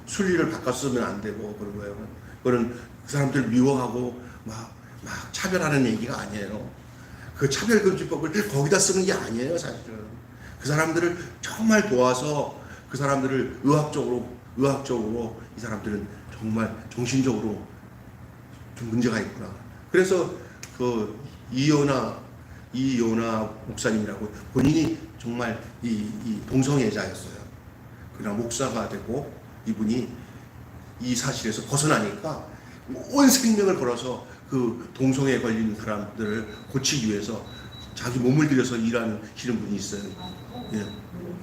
순리를 바꿔 쓰면 안 되고 그런 거예요. 그거는 그 사람들 미워하고 막 차별하는 얘기가 아니에요. 그 차별금지법을 거기다 쓰는 게 아니에요, 사실은. 그 사람들을 정말 도와서 그 사람들을 의학적으로 이 사람들은 정말 정신적으로 좀 문제가 있구나. 그래서 이요나 목사님이라고 본인이 정말 이 동성애자였어요. 그러나 목사가 되고 이분이 이 사실에서 벗어나니까 온 생명을 걸어서 그 동성애에 걸린 사람들을 고치기 위해서 자기 몸을 들여서 일하시는 분이 있어요. 예.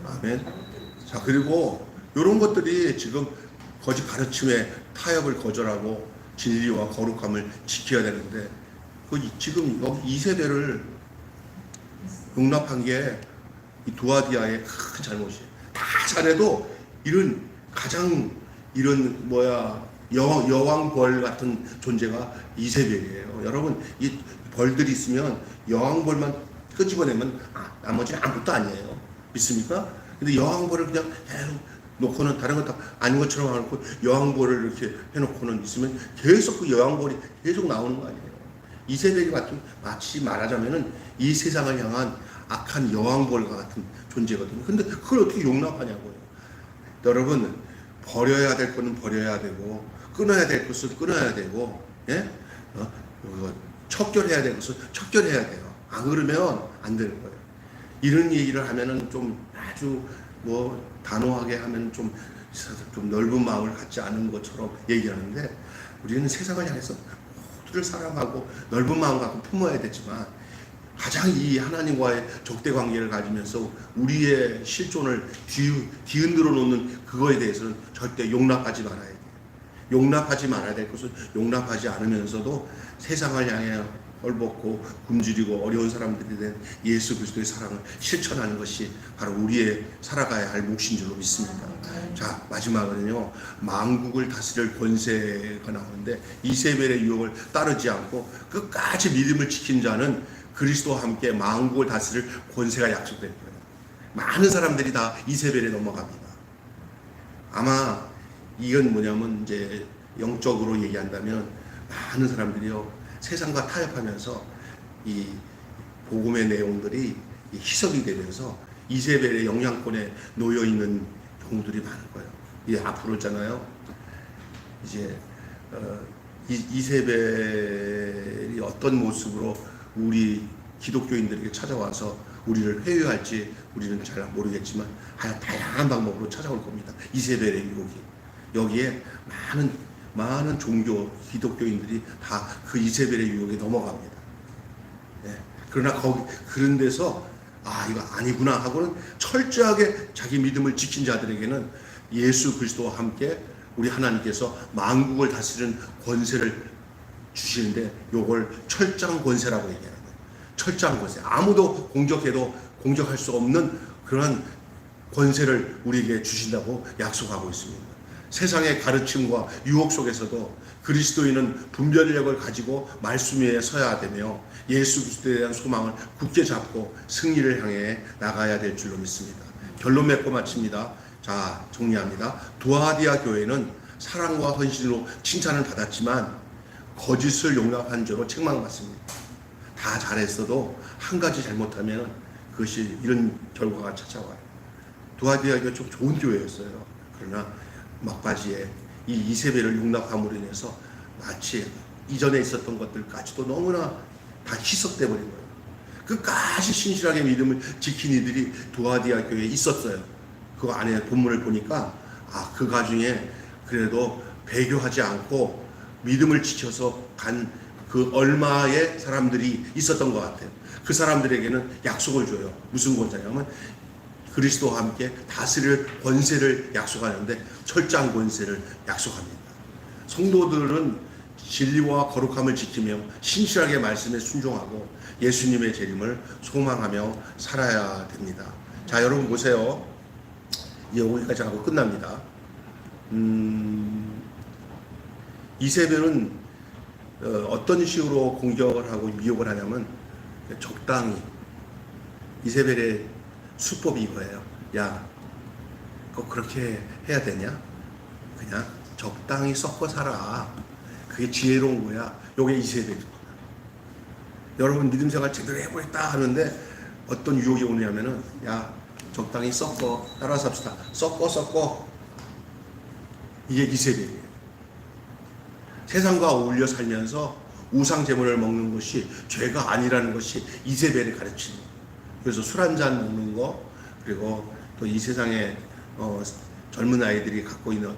아멘. 자, 그리고 이런 것들이 지금 거짓 가르침의 타협을 거절하고 진리와 거룩함을 지켜야 되는데 지금 여기 2세대를 용납한 게 이 두아디아의 큰 잘못이에요. 다 잘해도 여왕 벌 같은 존재가 이세벨이에요. 여러분, 이 벌들이 있으면 여왕 벌만 끄집어내면 나머지는 아무것도 아니에요. 믿습니까? 근데 여왕 벌을 그냥 해놓고는 다른 거 다 아닌 것처럼 해놓고 여왕 벌을 이렇게 해놓고는 있으면 계속 그 여왕 벌이 계속 나오는 거 아니에요. 이세벨이 마치 말하자면은 이 세상을 향한 악한 여왕 벌과 같은 존재거든요. 근데 그걸 어떻게 용납하냐고요. 여러분, 버려야 될 것은 버려야 되고 끊어야 될 것은 끊어야 되고, 예? 척결해야 될 것은 척결해야 돼요. 안 그러면 안 되는 거예요. 이런 얘기를 하면은 좀 아주 단호하게 하면 좀 넓은 마음을 갖지 않은 것처럼 얘기하는데, 우리는 세상을 향해서 모두를 사랑하고 넓은 마음 갖고 품어야 되지만 가장 이 하나님과의 적대 관계를 가지면서 우리의 실존을 뒤흔들어 놓는 그거에 대해서는 절대 용납하지 말아야 돼요. 용납하지 말아야 될 것은 용납하지 않으면서도 세상을 향해 헐벗고 굶주리고 어려운 사람들에 대한 예수 그리스도의 사랑을 실천하는 것이 바로 우리의 살아가야 할 몫인 줄로 믿습니다. 자, 마지막으로는요, 만국을 다스릴 권세가 나오는데 이세벨의 유혹을 따르지 않고 끝까지 믿음을 지킨 자는 그리스도와 함께 만국을 다스릴 권세가 약속된 거예요. 많은 사람들이 다 이세벨에 넘어갑니다. 아마 이건 뭐냐면 이제 영적으로 얘기한다면 많은 사람들이요 세상과 타협하면서 이 복음의 내용들이 희석이 되면서 이세벨의 영향권에 놓여 있는 경우들이 많을 거예요. 이게 앞으로 있잖아요. 이제 이세벨이 어떤 모습으로 우리 기독교인들에게 찾아와서 우리를 회유할지 우리는 잘 모르겠지만 다양한 방법으로 찾아올 겁니다. 이세벨의 유혹이. 여기에 많은 종교 기독교인들이 다 그 이세벨의 유혹에 넘어갑니다. 예. 그러나 그런 데서 이거 아니구나 하고는 철저하게 자기 믿음을 지킨 자들에게는 예수 그리스도와 함께 우리 하나님께서 만국을 다스리는 권세를 주시는데 요걸 철장 권세라고 얘기하는 거예요. 철장 권세. 아무도 공격해도 공격할 수 없는 그런 권세를 우리에게 주신다고 약속하고 있습니다. 세상의 가르침과 유혹 속에서도 그리스도인은 분별력을 가지고 말씀 위에 서야 되며 예수 그리스도에 대한 소망을 굳게 잡고 승리를 향해 나가야 될 줄로 믿습니다. 결론 맺고 마칩니다. 자, 정리합니다. 두아디아 교회는 사랑과 헌신으로 칭찬을 받았지만 거짓을 용납한 죄로 책망받습니다. 다 잘했어도 한 가지 잘못하면 그것이 이런 결과가 찾아와요. 두아디아 교회 좀 좋은 교회였어요. 그러나 막바지에 이 이세벨을 용납함으로 인해서 마치 이전에 있었던 것들까지도 너무나 다 희석돼 버린 거예요. 끝까지 신실하게 믿음을 지킨 이들이 두아디아 교회에 있었어요. 그 안에 본문을 보니까 그 가중에 그래도 배교하지 않고 믿음을 지켜서 간 그 얼마의 사람들이 있었던 것 같아요. 그 사람들에게는 약속을 줘요. 무슨 권세냐면 그리스도와 함께 다스릴 권세를 약속하는데 철저한 권세를 약속합니다. 성도들은 진리와 거룩함을 지키며 신실하게 말씀에 순종하고 예수님의 재림을 소망하며 살아야 됩니다. 자, 여러분 보세요. 이제 여기까지 하고 끝납니다. 이세벨은 어떤 식으로 공격을 하고 미혹을 하냐면 적당히. 이세벨의 수법이 이거예요. 야, 꼭 그렇게 해야 되냐? 그냥 적당히 섞어 살아. 그게 지혜로운 거야. 요게 이세벨이구나. 여러분 믿음 생활 제대로 해보겠다 하는데 어떤 유혹이 오냐면은 야, 적당히 섞어. 따라서 합시다. 섞어. 이게 이세벨이에요. 세상과 어울려 살면서 우상 제물을 먹는 것이 죄가 아니라는 것이 이세벨이 가르치는 거예요. 그래서 술 한잔 먹는 거, 그리고 또 이 세상에 젊은 아이들이 갖고 있는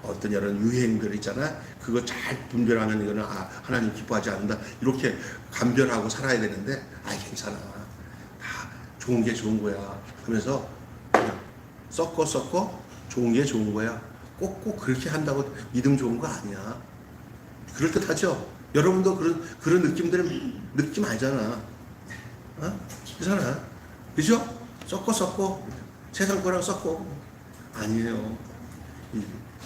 어떤 여러 유행들 있잖아. 그거 잘 분별하면 이거는 하나님 기뻐하지 않는다. 이렇게 감별하고 살아야 되는데 괜찮아. 다 좋은 게 좋은 거야 하면서 그냥 섞어 좋은 게 좋은 거야. 꼭 그렇게 한다고 믿음 좋은 거 아니야. 그럴듯하죠? 여러분도 그런 느낌 알잖아. 그렇잖아. 그죠? 섞어. 세상 거랑 섞어. 아니에요.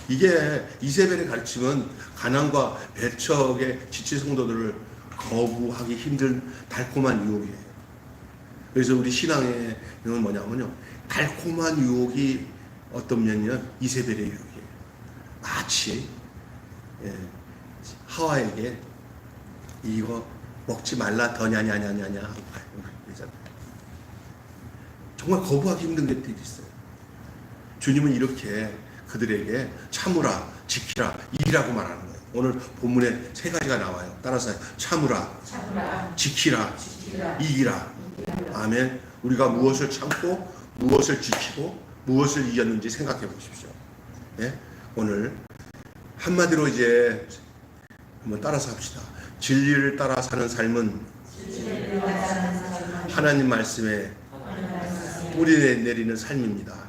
이게 이세벨의 가르침은 가난과 배척에 지친 성도들을 거부하기 힘든 달콤한 유혹이에요. 그래서 우리 신앙에는 뭐냐면요. 달콤한 유혹이 어떤 면이면 이세벨의 유혹이에요. 마치 하와에게 이거 먹지 말라 더냐냐냐냐냐 하고 정말 거부하기 힘든 것들이 있어요. 주님은 이렇게 그들에게 참으라, 지키라, 이기라고 말하는 거예요. 오늘 본문에 세 가지가 나와요. 따라서 참으라, 지키라, 이기라. 아멘. 우리가 무엇을 참고 무엇을 지키고 무엇을 이겼는지 생각해 보십시오. 네? 오늘 한마디로 이제 한번 따라서 합시다. 진리를 따라 사는 삶은 하나님 말씀에 뿌리 내리는 삶입니다.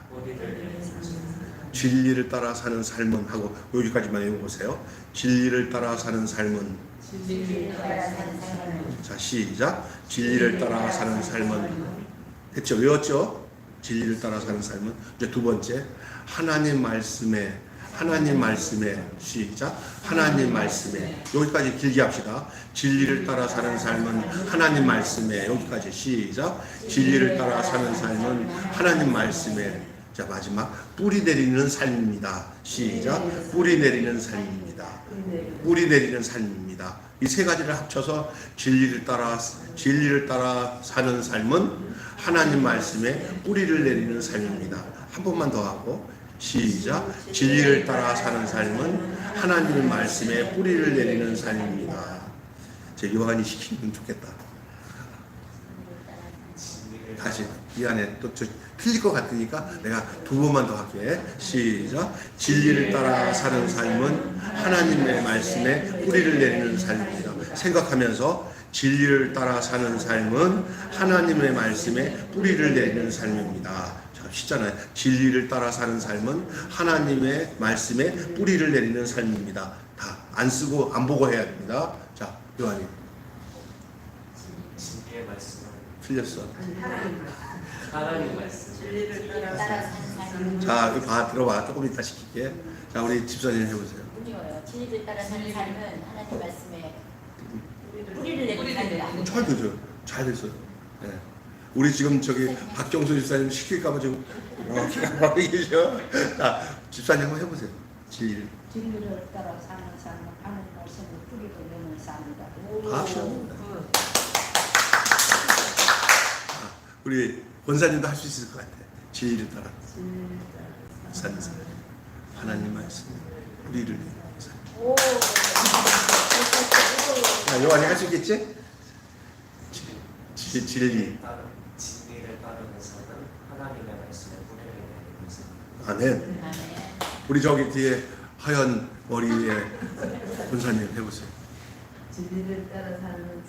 진리를 따라 사는 삶은 하고 여기까지만 외워보세요. 진리를 따라 사는 삶은 자 시작. 진리를 따라 사는 삶은 했죠? 외웠죠? 진리를 따라 사는 삶은 이제 두 번째 하나님 말씀에 하나님 말씀에 시작 하나님 말씀에 여기까지 길게 합시다. 진리를 따라 사는 삶은 하나님 말씀에 여기까지 시작 진리를 따라 사는 삶은 하나님 말씀에 자 마지막 뿌리 내리는 삶입니다. 시작 뿌리 내리는 삶입니다. 뿌리 내리는 삶입니다. 이 세 가지를 합쳐서 진리를 따라 사는 삶은 하나님 말씀에 뿌리를 내리는 삶입니다. 한 번만 더 하고 시작 진리를 따라 사는 삶은 하나님 말씀에 뿌리를 내리는 삶입니다. 제 요한이 시키면 좋겠다. 다시 미안해 또 틀릴 것 같으니까 내가 두 번만 더 할게. 시작 진리를 따라 사는 삶은 하나님의 말씀에 뿌리를 내리는 삶입니다. 생각하면서 진리를 따라 사는 삶은 하나님의 말씀에 뿌리를 내리는 삶입니다. 자, 쉽잖아요. 진리를 따라 사는 삶은 하나님의 말씀에 뿌리를 내리는 삶입니다. 다 안 쓰고 안 보고 해야 됩니다. 자, 요한이 진리의 말씀은 틀렸어. 하나님 말씀. 진리를 따라 사는 삶은 자, 이거 들어봐. 조금 이따 시킬게. 자, 우리 집사님 해보세요. 뿐이에요. 진리를 따라 사는 삶은 하나님 말씀에 뿌리를 내리는 삶이다. 잘 되죠. 잘 됐어요. 네. 우리 지금 저기 박경수 집사님 시킬까봐 지금 이렇게 하고 계셔. 자, 집사님 한번 해보세요. 진리를. 진리를 따라 사는 삶은 하나님 말씀에 뿌리를 내는 삶이다. 박수. 우리 권사님도 할 수 있을 것 같아. 진리를 따라 사는 삶. 하나님 말씀에 뿌리를 내는 삶. 자, 요한이 할 수 있겠지? 진리. 진리를 따르는 삶은 하나님의 말씀에 뿌리를 내리는 삶. 아멘. 아멘. 우리 저기 뒤에 하얀 머리에 권사님 해보세요. 진리를 따라 사는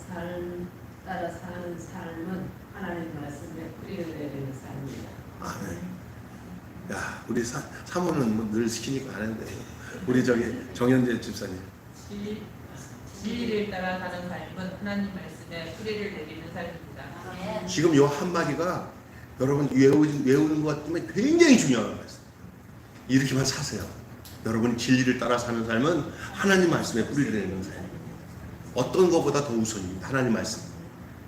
삶은 하나님 말씀에 뿌리를 내리는 삶이다. 아멘. 야, 우리 사모는 뭐 늘 시키니까 안 하는데 우리 저기 정현재 집사님. 진리를 따라 사는 삶은 하나님 말씀에 뿌리를 내리는 삶입니다. 아멘. 지금 요 한마디가 여러분 외우는 것 같으면 굉장히 중요한 말씀. 이렇게만 사세요. 여러분이 진리를 따라 사는 삶은 하나님 말씀에 뿌리를 내리는 삶. 어떤 것보다 더 우선입니다. 하나님 말씀.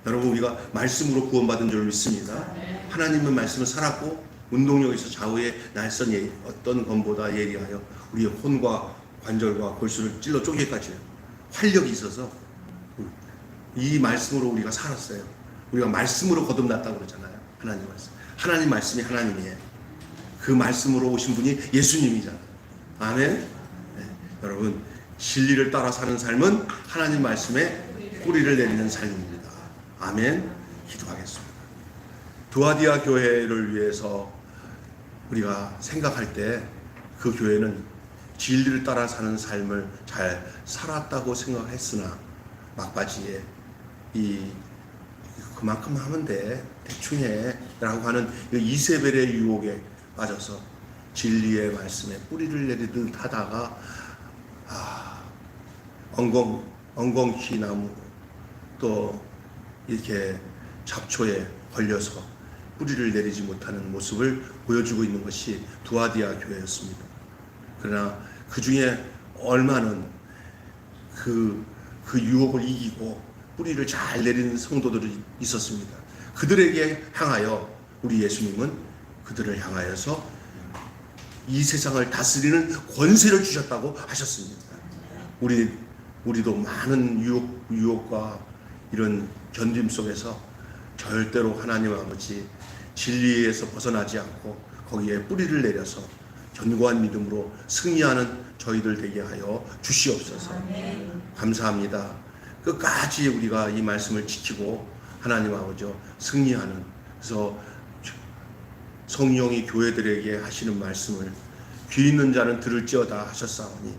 여러분 우리가 말씀으로 구원받은 줄 믿습니다. 하나님의 말씀은 살았고 운동력에서 좌우의 날선 어떤 검보다 예리하여 우리의 혼과 관절과 골수를 찔러 쪼개까지 활력이 있어서 이 말씀으로 우리가 살았어요. 우리가 말씀으로 거듭났다고 그러잖아요. 하나님 말씀. 하나님 말씀이 하나님이에요. 그 말씀으로 오신 분이 예수님이잖아요. 아멘. 네. 여러분 진리를 따라 사는 삶은 하나님 말씀에 뿌리를 내리는 삶입니다. 아멘. 기도하겠습니다. 두아디아 교회를 위해서 우리가 생각할 때 그 교회는 진리를 따라 사는 삶을 잘 살았다고 생각했으나 막바지에 그만큼 하면 돼 대충 해 라고 하는 이세벨의 유혹에 빠져서 진리의 말씀에 뿌리를 내리듯 하다가 엉겅퀴 나무 또 이렇게 잡초에 걸려서 뿌리를 내리지 못하는 모습을 보여주고 있는 것이 두아디아 교회였습니다. 그러나 그 중에 얼마는 그 유혹을 이기고 뿌리를 잘 내리는 성도들이 있었습니다. 그들에게 향하여 우리 예수님은 그들을 향하여서 이 세상을 다스리는 권세를 주셨다고 하셨습니다. 우리도 많은 유혹과 이런 견딤 속에서 절대로 하나님 아버지 진리에서 벗어나지 않고 거기에 뿌리를 내려서 견고한 믿음으로 승리하는 저희들 되게 하여 주시옵소서. 감사합니다. 끝까지 우리가 이 말씀을 지키고 하나님 아버지 승리하는 그래서 성령이 교회들에게 하시는 말씀을 귀 있는 자는 들을지어다 하셨사오니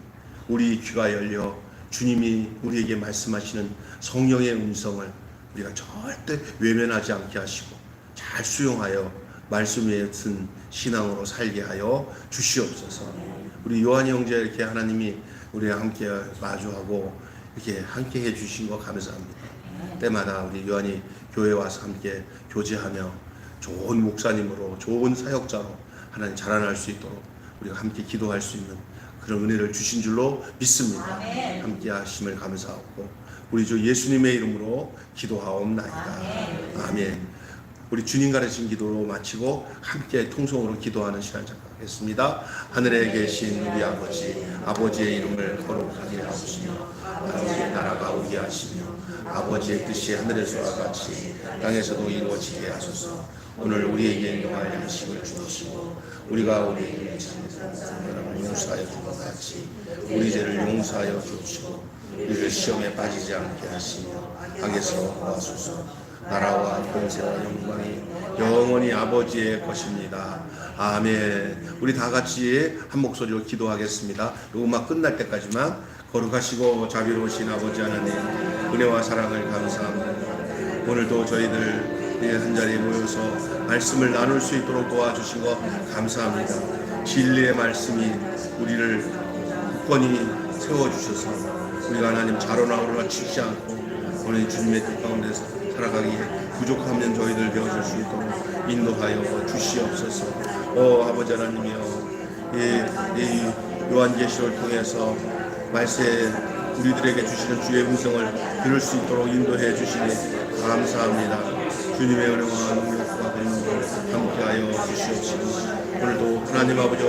우리 귀가 열려 주님이 우리에게 말씀하시는 성령의 음성을 우리가 절대 외면하지 않게 하시고 잘 수용하여 말씀에 쓴 신앙으로 살게 하여 주시옵소서. 우리 요한이 형제 이렇게 하나님이 우리와 함께 마주하고 이렇게 함께 해주신 거 감사합니다. 때마다 우리 요한이 교회 와서 함께 교제하며 좋은 목사님으로 좋은 사역자로 하나님 자라날 수 있도록 우리가 함께 기도할 수 있는 그런 은혜를 주신 줄로 믿습니다. 아멘. 함께 하심을 감사하고 우리 주 예수님의 이름으로 기도하옵나이다. 아멘. 우리 주님 가르친 기도로 마치고 함께 통성으로 기도하는 시간 갖겠습니다. 하늘에 계신 우리 아버지, 아버지의 이름을 거룩하게 하옵시며 아버지의 나라가 오게 하시며 아버지의 뜻이 하늘에서와 같이 땅에서도 이루어지게 하소서. 오늘 우리에게 인도할 양식을 주시고 우리가 우리에게 잘못한 용서하여 준 것 같이 우리 죄를 용서하여 주시고 우리를 시험에 빠지지 않게 하시며 악에서 구하소서. 나라와 권세와 영광이 영원히 아버지의 것입니다. 아멘. 우리 다 같이 한 목소리로 기도하겠습니다. 이 음악 끝날 때까지만. 거룩하시고 자비로우신 아버지 하나님, 은혜와 사랑을 감사합니다. 오늘도 저희들 한 자리에 모여서 말씀을 나눌 수 있도록 도와주신 것 감사합니다. 진리의 말씀이 우리를 굳건히 세워주셔서 우리가 하나님 자로나오르나 치지 않고 오늘 주님의 뜻 가운데서 살아가기에 부족하면 저희들 되어줄 수 있도록 인도하여 주시옵소서. 아버지 하나님이여, 이 요한계시를 통해서 말세에 우리들에게 주시는 주의 음성을 들을 수 있도록 인도해 주시니 감사합니다. 주님의 은혜와 능력과 권능을 함께하여 주시옵시고 오늘도 하나님 아버지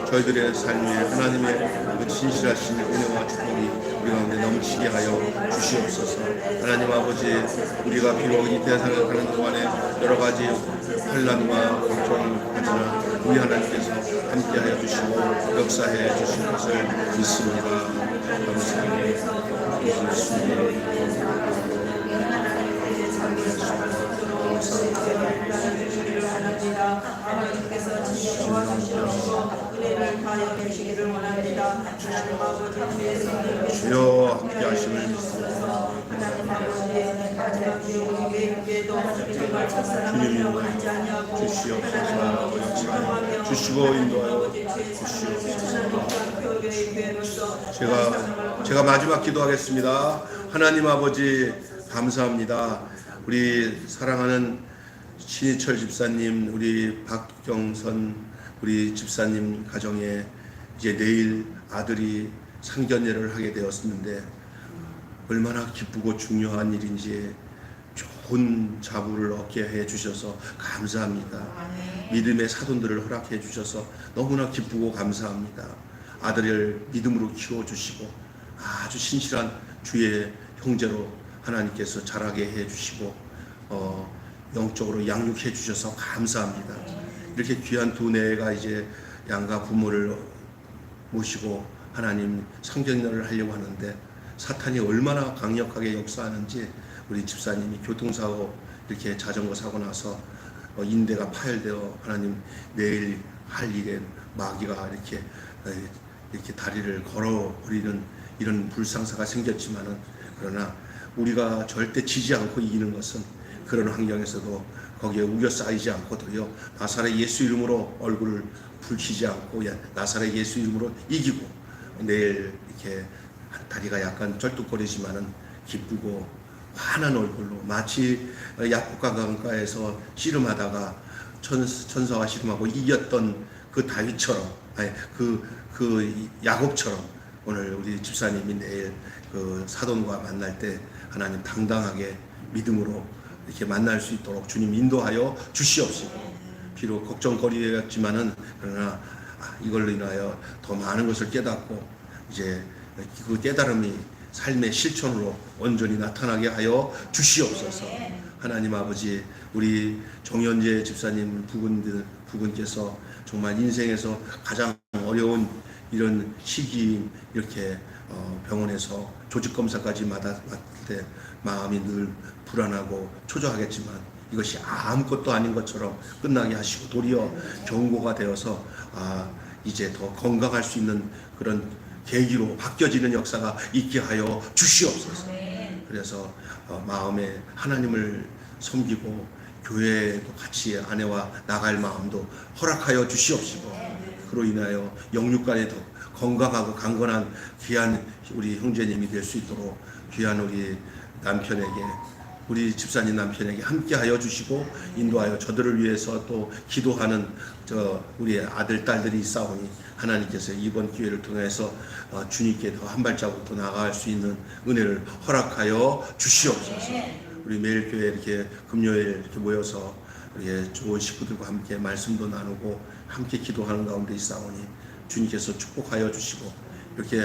저희들의 삶 위에 하나님의 그 진실하신 은혜와 축복이 우리 가운데 넘치게 하여 주시옵소서. 하나님 아버지, 우리가 비록 이 세상을 사는 동안에 여러 가지 환난과 걱정을 하지만 우리 하나님께서 함께하여 주시고 역사해 주실 것을 믿습니다. 감사합니다. 하나님께서 지켜와 주시옵시고 은혜를 다하여 주시기를 원합니다. 하나님 아버지 함께 주여 함께 하심을 믿습니다. 하나님 아버지 마지막 우리 교회도 주님을 첫사랑하며 원하지 아니하고 주시옵소서. 역사하여 주시고 인도하여 주시옵소서. 제가 마지막 기도하겠습니다. 하나님 아버지 감사합니다. 우리 사랑하는 신희철 집사님, 우리 박경선 우리 집사님 가정에 이제 내일 아들이 상견례를 하게 되었는데 얼마나 기쁘고 중요한 일인지 좋은 자부를 얻게 해 주셔서 감사합니다. 믿음의 사돈들을 허락해 주셔서 너무나 기쁘고 감사합니다. 아들을 믿음으로 키워주시고 아주 신실한 주의 형제로 하나님께서 자라게 해 주시고 영적으로 양육해 주셔서 감사합니다. 이렇게 귀한 두 내가 이제 양가 부모를 모시고 하나님 상견례를 하려고 하는데 사탄이 얼마나 강력하게 역사하는지 우리 집사님이 교통사고 이렇게 자전거 사고 나서 인대가 파열되어 하나님 내일 할 일에 마귀가 이렇게 다리를 걸어버리는 이런 불상사가 생겼지만은 그러나 우리가 절대 지지 않고 이기는 것은 그런 환경에서도 거기에 우겨 쌓이지 않고도요 나사렛 예수 이름으로 얼굴을 붉히지 않고 나사렛 예수 이름으로 이기고 내일 이렇게 다리가 약간 쩔뚝거리지만은 기쁘고 환한 얼굴로 마치 약국강가에서 씨름하다가 천사와 씨름하고 이겼던 그 다윗처럼 그 야곱처럼 오늘 우리 집사님이 내일 그 사돈과 만날 때 하나님 당당하게 믿음으로 이렇게 만날 수 있도록 주님 인도하여 주시옵시고 비록 걱정거리였지만은 그러나 이걸로 인하여 더 많은 것을 깨닫고 이제 그 깨달음이 삶의 실천으로 온전히 나타나게 하여 주시옵소서. 하나님 아버지 우리 정현재 집사님 부군께서 정말 인생에서 가장 어려운 이런 시기 이렇게 병원에서 조직검사까지 맡을 때 마음이 늘 불안하고 초조하겠지만 이것이 아무것도 아닌 것처럼 끝나게 하시고 도리어 경고가 되어서 이제 더 건강할 수 있는 그런 계기로 바뀌어지는 역사가 있게 하여 주시옵소서. 그래서 마음에 하나님을 섬기고 교회도 같이 아내와 나갈 마음도 허락하여 주시옵시고 그로 인하여 영육간에 더 건강하고 강건한 귀한 우리 형제님이 될 수 있도록 귀한 우리 남편에게 우리 집사님 남편에게 함께하여 주시고 인도하여 저들을 위해서 또 기도하는 우리 아들 딸들이 있사오니 하나님께서 이번 기회를 통해서 주님께 더 한 발자국 더 나아갈 수 있는 은혜를 허락하여 주시옵소서. 우리 매일 교회 이렇게 금요일 이렇게 모여서 우리 좋은 식구들과 함께 말씀도 나누고 함께 기도하는 가운데 있사오니 주님께서 축복하여 주시고 이렇게